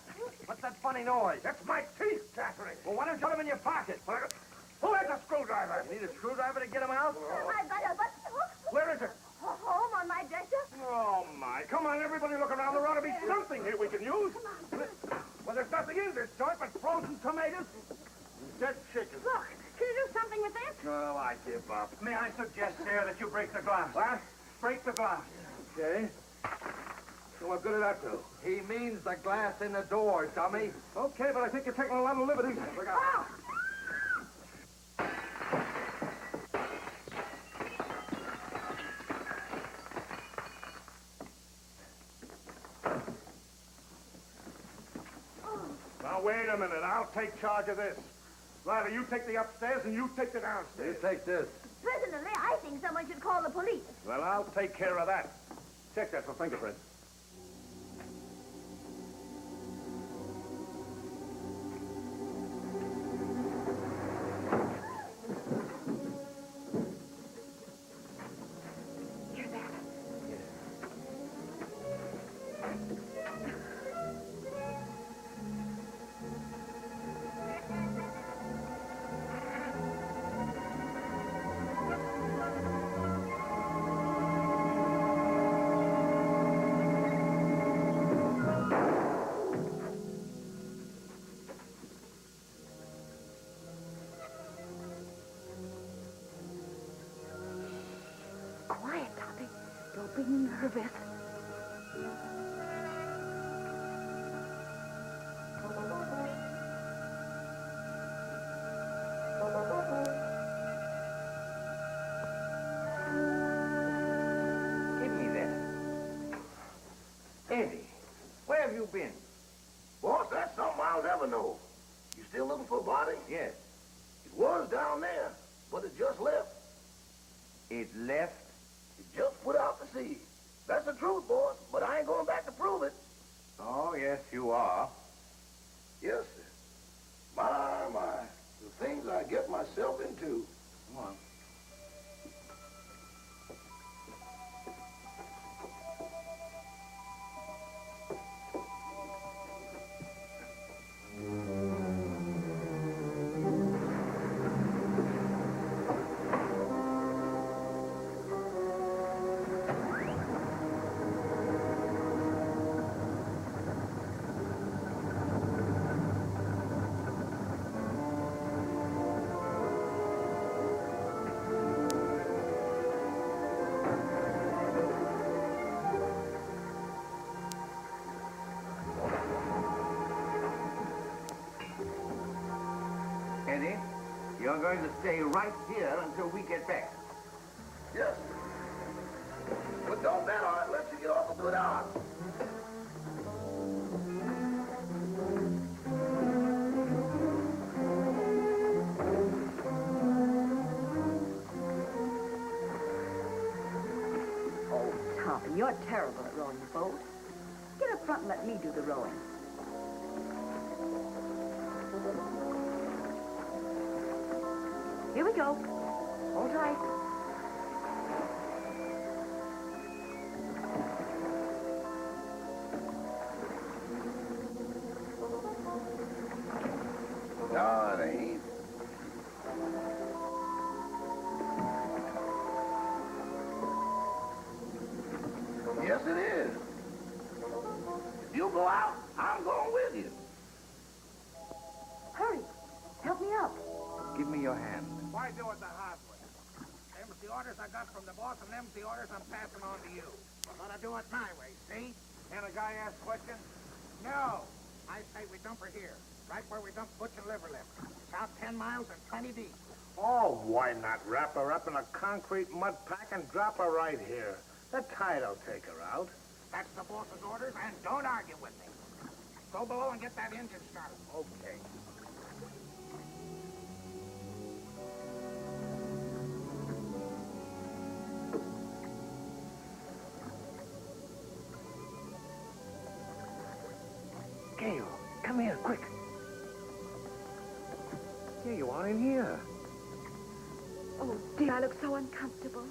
What's that funny noise? That's my teeth chattering. Well, why don't you put them in your pocket? Who has a screwdriver? You need a screwdriver to get them out? I've got a button. Where is it? Home on my dresser. Oh, my. Come on, everybody, look around. There ought to be something here we can use. Well, there's nothing in this joint but frozen tomatoes and dead chicken. Look, can you do something with this? Oh, I give up. May I suggest, sir, that you break the glass? What? Break the glass. Okay. So what good did that do? He means the glass in the door, dummy. Okay, but I think you're taking a lot of liberties. Look out. Now, wait a minute. I'll take charge of this. Riley, you take the upstairs and you take the You downstairs. take this. Personally, I think someone should call the police. Well, I'll take care of that. Check that for fingerprints. Hear that? hoping the best. Give me that. Eddie, where have you been? Boss, that's something I'll never know. You still looking for a body? Yes. It was down there, but it just left. It left? It just put out to sea. That's the truth, boss, but I ain't going back to prove it. Oh, yes, you are. Yes, sir. My. The things I get myself into. Come on. Eddie, you're going to stay right here until we get back. Yes, sir. But don't bet on it. Let you get off a good hour. Oh, Tommy, you're terrible at rowing the boat. Get up front and let me do the rowing. Here we go. Hold tight. No, it ain't. Yes, it is. If you go out, I'm going with you. Hurry. Help me up. Give me your hand. Why do it the hard way? Them's the orders I got from the boss, and them's the orders I'm passing on to you. Gotta do it my way, see? Can a guy ask questions? No. I say we dump her here, right where we dump Butch and Liverlip. It's out 10 miles and 20 deep. Oh, why not wrap her up in a concrete mud pack and drop her right here? The tide'll take her out. That's the boss's orders, and don't argue with me. Go below and get that engine started. Okay. Gail, come here, quick. Here you are in here. Oh, dear, I look so uncomfortable.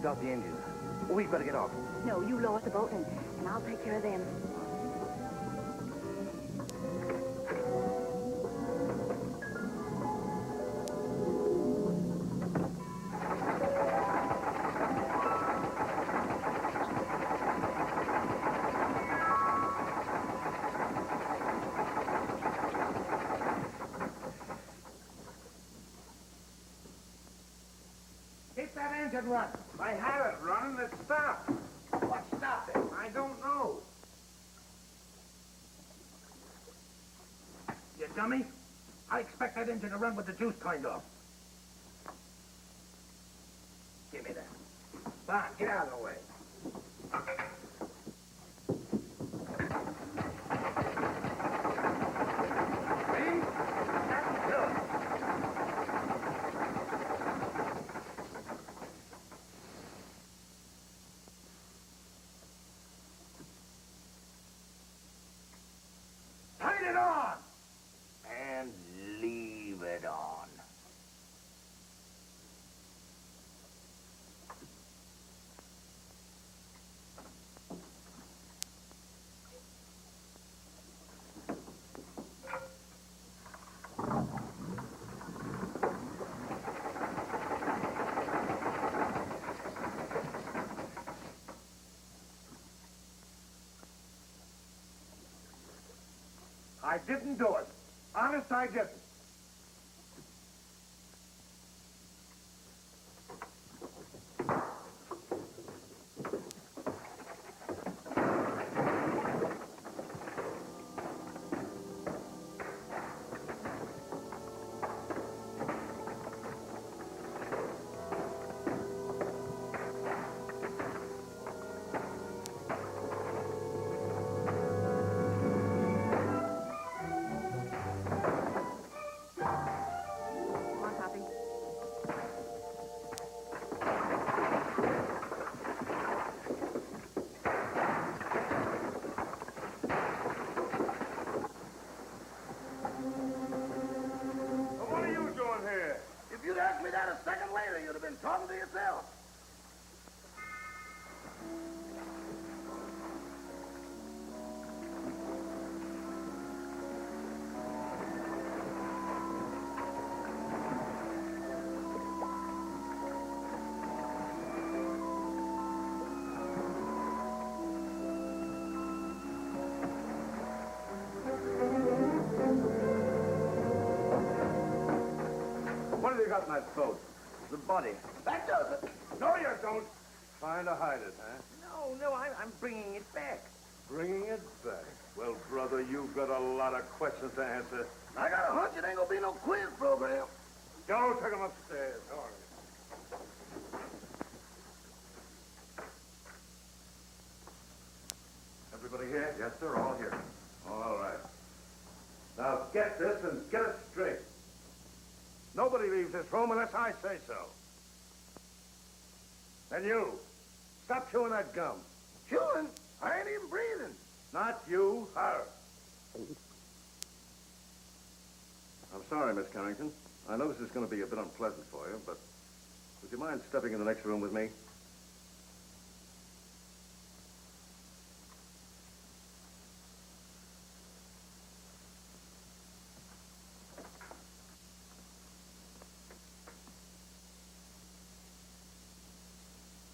Stop the engine. We'd better get off. No, you lower the boat and I'll take care of them. Keep that engine running. I had it running. It stopped. What stopped it? I don't know. You dummy. I expect that engine to run with the juice turned off. Give me that. Bon, get out of the way. See? That's good. Turn it on! And leave it on. I didn't do it. Honest, I didn't. If you'd asked me that a second later, you'd have been talking to yourself. What have you got in that boat? The body. That does it. No, you don't. Trying to hide it, huh? No, I'm bringing it back. Bringing it back. Well, brother, you've got a lot of questions to answer. I got a hunch it ain't gonna be no quiz program. Go, take him upstairs. All right. Everybody here? Yes, sir, all here. All right. Now get this and get it straight. Nobody leaves this room unless I say so. And you, stop chewing that gum. Chewing? I ain't even breathing. Not you, her. I'm sorry, Miss Carrington. I know this is going to be a bit unpleasant for you, but would you mind stepping in the next room with me?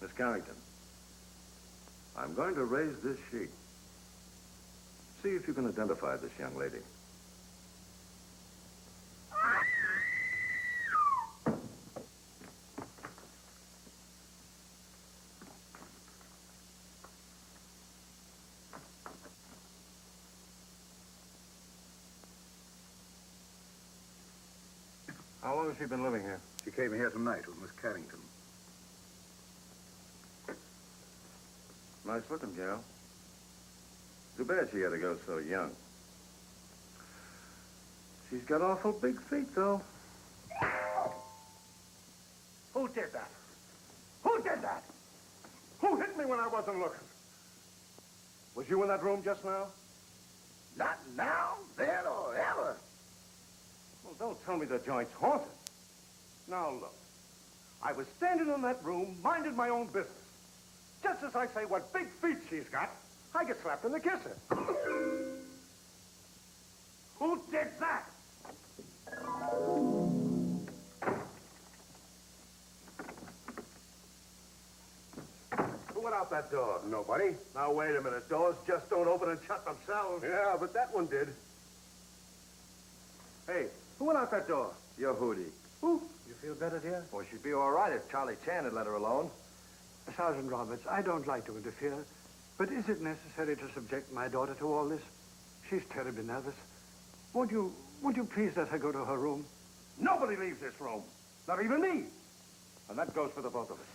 Miss Carrington, I'm going to raise this sheet. See if you can identify this young lady. How long has she been living here? She came here tonight with Miss Carrington. Nice looking gal. Too bad she had to go so young. She's got awful big feet, though. Who did that? Who did that? Who hit me when I wasn't looking? Was you in that room just now? Not now, then, or ever. Well, don't tell me the joint's haunted. Now, look. I was standing in that room, minding my own business. Just as I say what big feet she's got, I get slapped in the kisser. Who did that? Who went out that door? Nobody. Now, wait a minute. Doors just don't open and shut themselves. Yeah, but that one did. Hey, who went out that door? Your Hootie. Who? You feel better, dear? Well, she'd be all right if Charlie Chan had let her alone. Sergeant Roberts, I don't like to interfere, but is it necessary to subject my daughter to all this? She's terribly nervous. Won't you please let her go to her room? Nobody leaves this room. Not even me. And that goes for the both of us.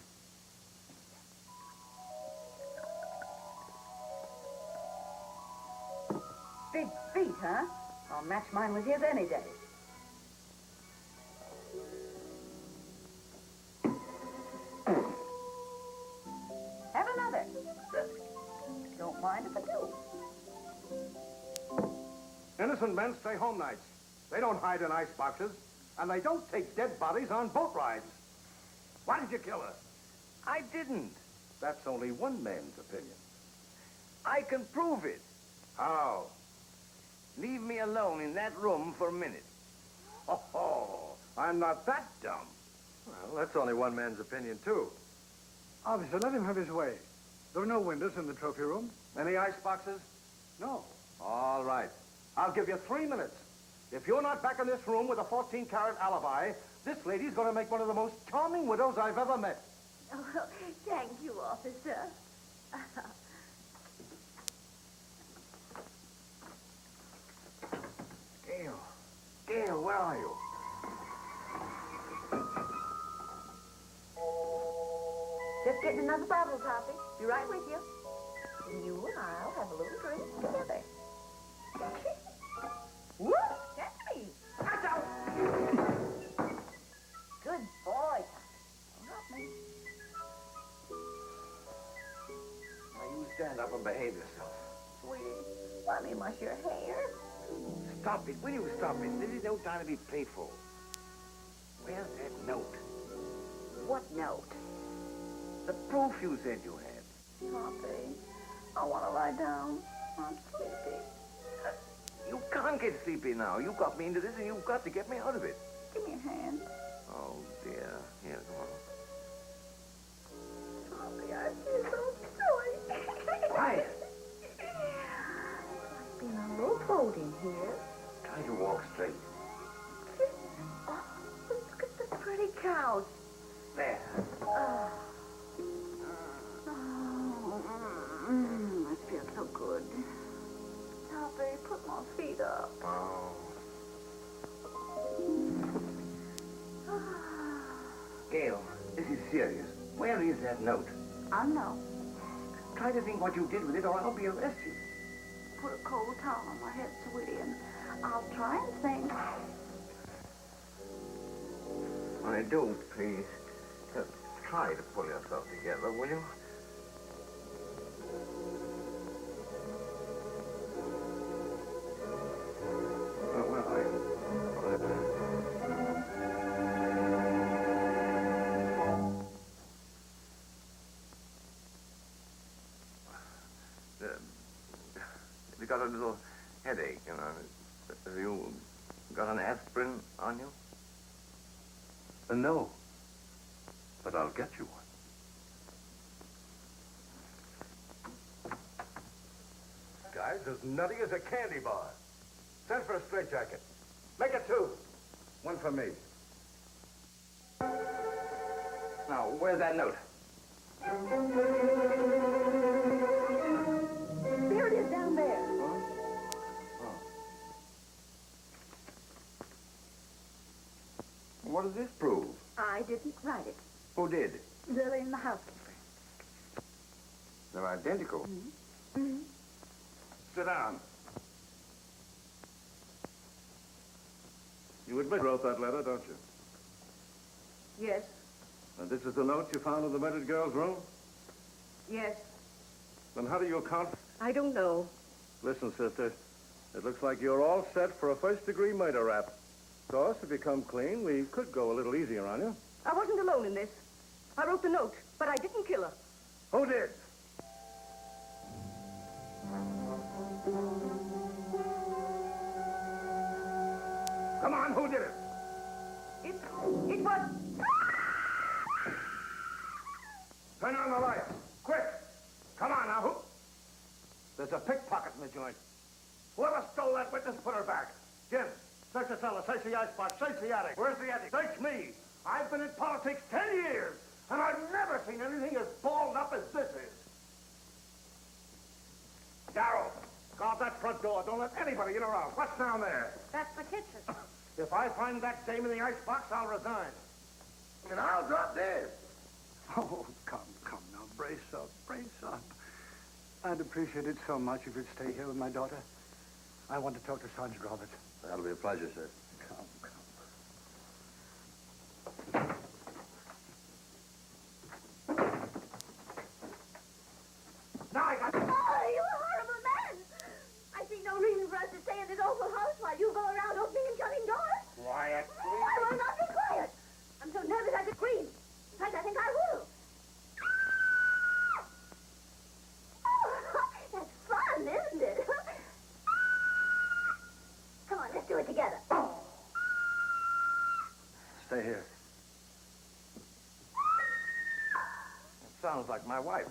Big feet, huh? I'll match mine with his any day. Have another. Don't mind if I do. Innocent men stay home nights. They don't hide in ice boxes. And they don't take dead bodies on boat rides. Why did you kill her? I didn't. That's only one man's opinion. I can prove it. How? Leave me alone in that room for a minute. Oh, I'm not that dumb. Well, that's only one man's opinion, too. Officer, let him have his way. There are no windows in the trophy room. Any ice boxes? No. All right. I'll give you 3 minutes. If you're not back in this room with a 14-carat alibi, this lady's going to make one of the most charming widows I've ever met. Oh, thank you, officer. Gail, where are you? Just getting another bottle, Toppy. Be right with you. You and I'll have a little drink together. Whoop! That's me. Watch out! Good boy, Toppy. Don't drop me. Now, you stand up and behave yourself. Sweetie, let me mush your hair. Stop it. Will you stop it? This is no time to be playful. Where's that note? What note? The proof you said you had. Toppy, I want to lie down. I'm sleepy. You can't get sleepy now. You got me into this, and you've got to get me out of it. Give me a hand. Oh, dear. Here, come on. Toppy, I feel so silly. Quiet. It's being a little boat in here. Try to walk straight. Oh, look at the pretty couch. There. Oh. It feels so good. Toppy, put my feet up. Oh. Gail, this is serious. Where is that note? I know. Try to think what you did with it, or I'll be arrested. Put a cold towel on my head, sweetie, and I'll try and think. I do, please. Just try to pull yourself together, will you? Where are you? You got a little headache, you know. Have you got an aspirin on you? No. But I'll get you one. Guy's as nutty as a candy bar. Send for a straitjacket. Make it 2. 1 for me. Now, where's that note? There it is down there. What does this prove? I didn't write it. Who did? Lily and the housekeeper. They're identical. Mm-hmm. Mm-hmm. Sit down. You admit you wrote that letter, don't you? Yes, And this is the note you found in the murdered girl's room? yes. Then how do you account? I don't know. Listen, sister. It looks like you're all set for a first-degree murder rap. Of course, if you come clean, we could go a little easier on you. I wasn't alone in this. I wrote the note, but I didn't kill her. Who did? Come on, who did it? It was... Turn on the lights. Quick. Come on now, who? There's a pickpocket in the joint. Whoever stole that witness, put her back. Jim, search the cellar, search the icebox, search the attic. Where's the attic? Search me. I've been in politics 10 years, and I've never seen anything as balled up as this is. Darrow, guard that front door. Don't let anybody in or out. What's down there? That's the kitchen. If I find that dame in the icebox, I'll resign. And I'll drop dead. Oh, come now. Brace up. I'd appreciate it so much if you'd stay here with my daughter. I want to talk to Sergeant Roberts. That'll be a pleasure, sir. Come. Now I got... Oh, you horrible man! I see no reason for us to stay in this awful house while you go around opening and shutting doors. Quiet, I will not be quiet. I'm so nervous I could scream. In fact, I think I will. Oh, that's fun, isn't it? Come on, let's do it together. Stay here. It sounds like my wife.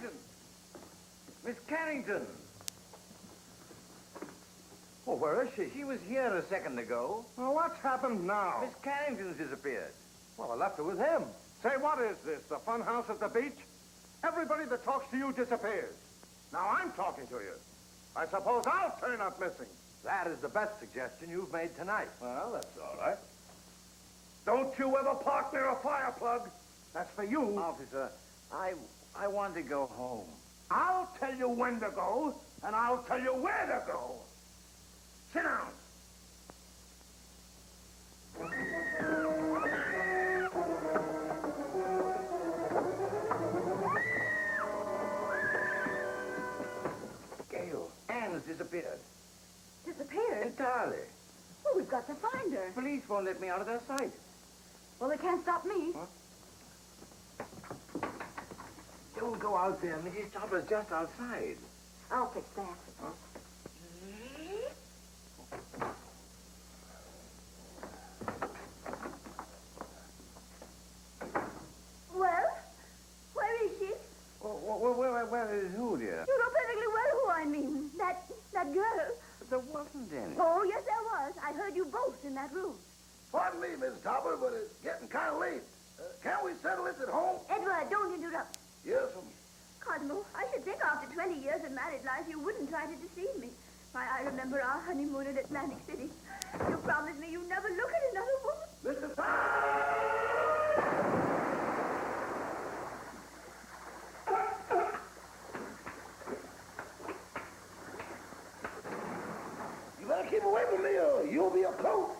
Carrington! Miss Carrington! Well, where is she? She was here a second ago. Well, what's happened now? Miss Carrington's disappeared. Well, I left her with him. Say, what is this, the fun house at the beach? Everybody that talks to you disappears. Now I'm talking to you. I suppose I'll turn up missing. That is the best suggestion you've made tonight. Well, that's all right. Don't you ever park near a fire plug. That's for you. Officer, I want to go home. I'll tell you when to go, and I'll tell you where to go. Sit down. Gail, Anne's disappeared. Disappeared? Entirely. Well, we've got to find her. Police won't let me out of their sight. Well, they can't stop me. Don't go out there. Mrs. Topper's just outside. I'll fix that. Well, where is she? Where is who, dear? You know perfectly well who I mean. That girl. There wasn't any. Oh, yes, there was. I heard you both in that room. Pardon me, Miss Topper, but it's getting kind of late. Can't we settle this at home? Edward, don't interrupt. Yes, Cosmo, I should think after 20 years of married life you wouldn't try to deceive me. Why, I remember our honeymoon in Atlantic City. You promised me you'd never look at another woman. Mr. Topper! You better keep away from me or you'll be a coat.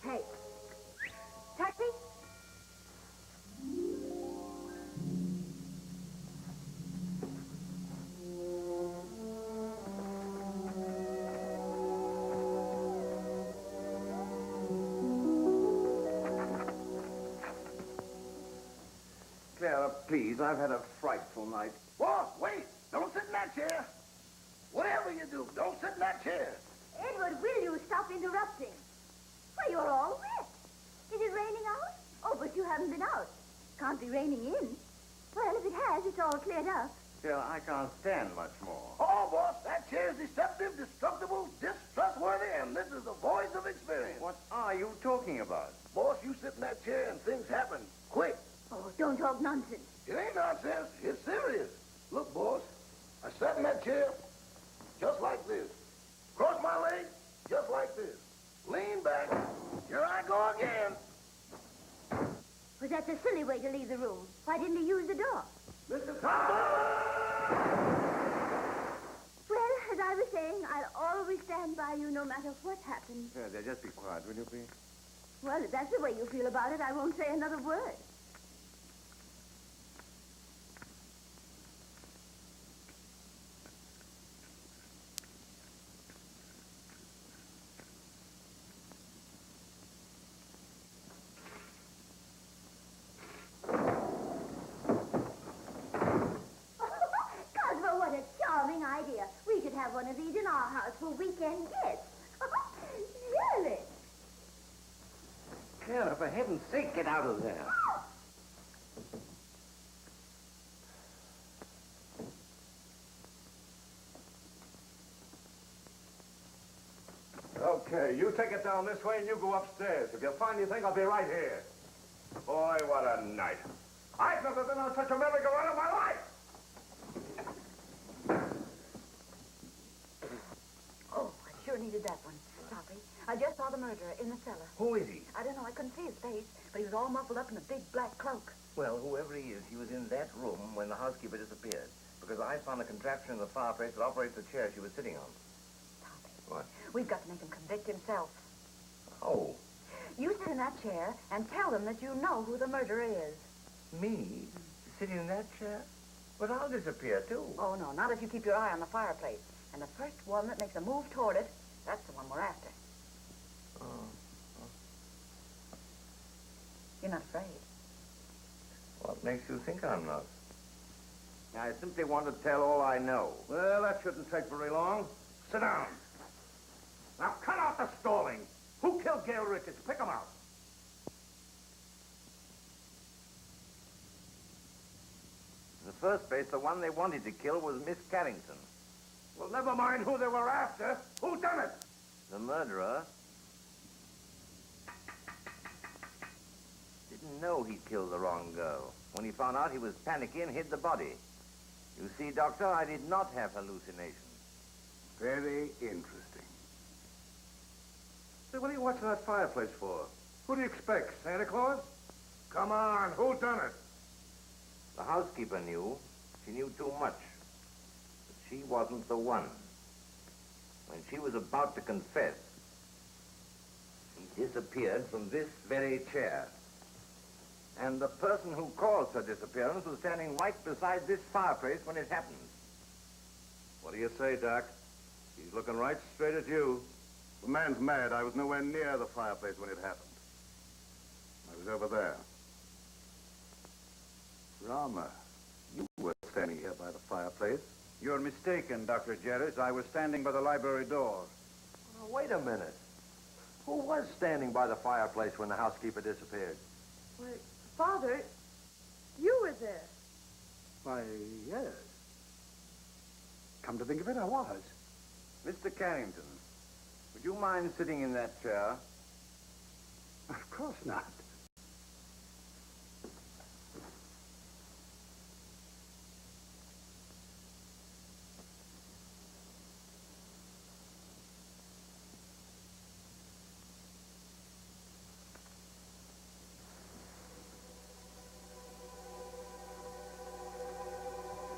Hey. Taxi? Clara, please, I've had a frightful night. Boss, wait. Don't sit in that chair. Whatever you do, don't sit in that chair. Edward, will you stop interrupting? Why, you're all wet. Is it raining out? Oh, but you haven't been out. Can't be raining in. Well, if it has, it's all cleared up. Still, I can't stand much more. Oh, boss, that chair's deceptive, destructible, distrustworthy, and this is the voice of experience. What are you talking about? Boss, you sit in that chair and things happen quick. Oh, don't talk nonsense. It ain't nonsense. It's serious. Look, boss, I sat in that chair just like this. Cross my legs just like this. Lean back. Here I go again. Well, that's a silly way to leave the room. Why didn't he use the door? Mr. Topper! Well, as I was saying, I'll always stand by you no matter what happens. There, just be quiet, will you, please? Well, if that's the way you feel about it, I won't say another word. heaven's sake, get out of there. Okay, you take it down this way and you go upstairs. If you find anything, I'll be right here. Boy, what a night. I've never been on such a merry-go-round in my life. Oh, I sure needed that one. Sorry. I just saw the murderer in the cellar. Who is he? I don't know. I couldn't see his face, but he was all muffled up in a big black cloak. Well, whoever he is, he was in that room when the housekeeper disappeared. Because I found a contraption in the fireplace that operates the chair she was sitting on. What? We've got to make him convict himself. Oh. You sit in that chair and tell them that you know who the murderer is. Me? Sitting in that chair? But I'll disappear, too. Oh, no, not if you keep your eye on the fireplace. And the first one that makes a move toward it, that's the one we're after. Oh. You're not afraid. What makes you think I'm not? I simply want to tell all I know. Well, that shouldn't take very long. Sit down. Now, cut out the stalling. Who killed Gail Richards? Pick him out. In the first place, the one they wanted to kill was Miss Carrington. Well, never mind who they were after. Who done it? The murderer didn't know he'd killed the wrong girl. When he found out, he was panicky and hid the body. You see, Doctor, I did not have hallucinations. Very interesting. Say, what are you watching that fireplace for? Who do you expect, Santa Claus? Come on, who done it? The housekeeper knew. She knew too much. But she wasn't the one. When she was about to confess, she disappeared from this very chair. And the person who caused her disappearance was standing right beside this fireplace when it happened. What do you say, Doc? He's looking right straight at you. The man's mad. I was nowhere near the fireplace when it happened. I was over there. Rama, you were standing here by the fireplace. You're mistaken, Dr. Jerris. I was standing by the library door. Oh, wait a minute. Who was standing by the fireplace when the housekeeper disappeared? Why, Father, you were there. Why, yes. Come to think of it, I was. Mr. Carrington, would you mind sitting in that chair? Of course not.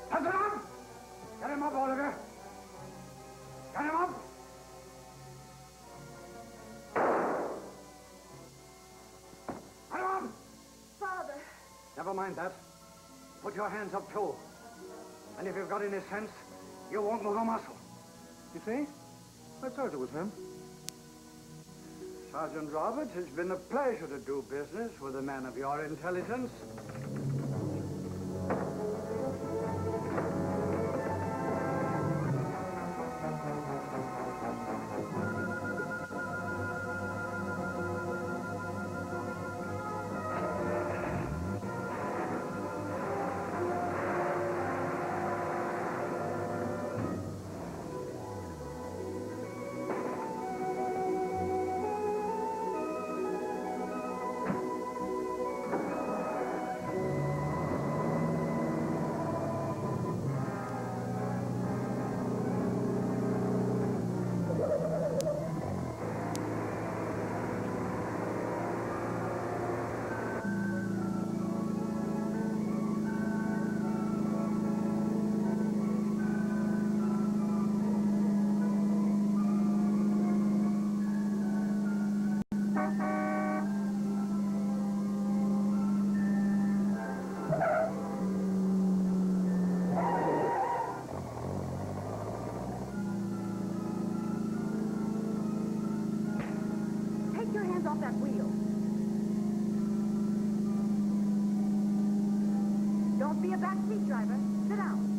Pass it on! Get him up, Oliver! Get him up! Get him up! Father. Never mind that. Put your hands up, too. And if you've got any sense, you won't move a muscle. You see? I thought it was him. Sergeant Roberts, it's been a pleasure to do business with a man of your intelligence. Take your hands off that wheel. Don't be a backseat driver. Sit down.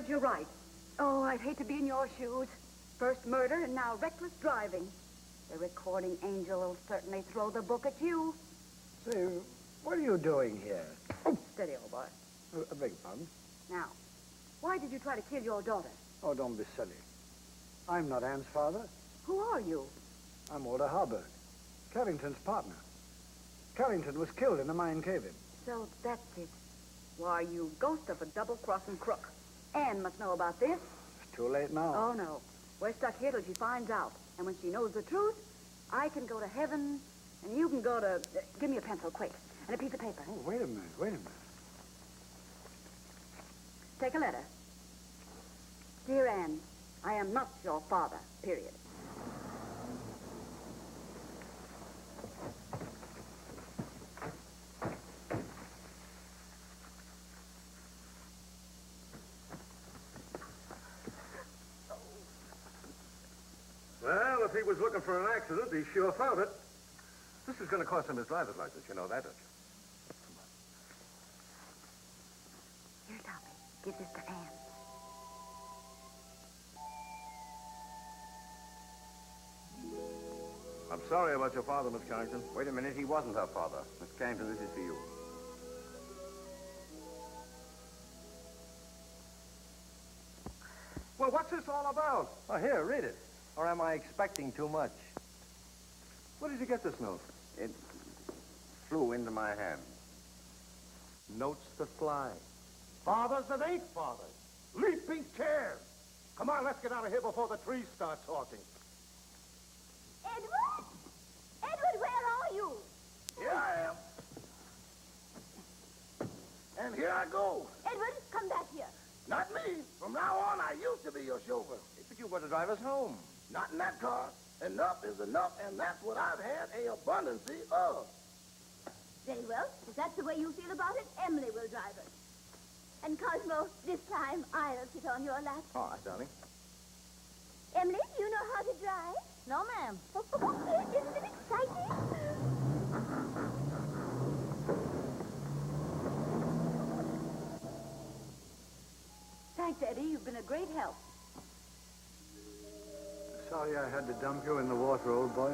serves you right. Oh, I'd hate to be in your shoes. First murder and now reckless driving. The recording angel will certainly throw the book at you. Say, what are you doing here? Oh, steady, old boy. I beg your pardon? Now, why did you try to kill your daughter? Oh, don't be silly. I'm not Anne's father. Who are you? I'm Walter Harburg, Carrington's partner. Carrington was killed in a mine cave-in. So that's it. Why, you ghost of a double-crossing crook. Anne must know about this. It's too late now. Oh, no. We're stuck here till she finds out. And when she knows the truth, I can go to heaven, and you can go to... give me a pencil, quick, and a piece of paper. Oh, wait a minute. Take a letter. Dear Anne, I am not your father, period. Well, if he was looking for an accident, he sure found it. This is going to cost him his driver's license. You know that, don't you? Here, Tommy. Give this to Anne. I'm sorry about your father, Miss Carrington. Wait a minute, he wasn't her father. Miss Carrington, this is for you. Well, what's this all about? Oh, here, read it. Or am I expecting too much? Where did you get this note? It flew into my hand. Notes that fly. Fathers that ain't fathers. Leaping chairs. Come on, let's get out of here before the trees start talking. Edward? Edward, where are you? Here I am. And here I go. Edward, come back here. Not me. From now on, I used to be your chauffeur. But you were to drive us home. Not in that car. Enough is enough, and that's what I've had a abundance of. Very well. If that's the way you feel about it, Emily will drive us. And Cosmo, this time I'll sit on your lap. All right, darling. Emily, do you know how to drive? No, ma'am. Isn't it exciting? Thanks, Eddie. You've been a great help. Sorry I had to dump you in the water, old boy.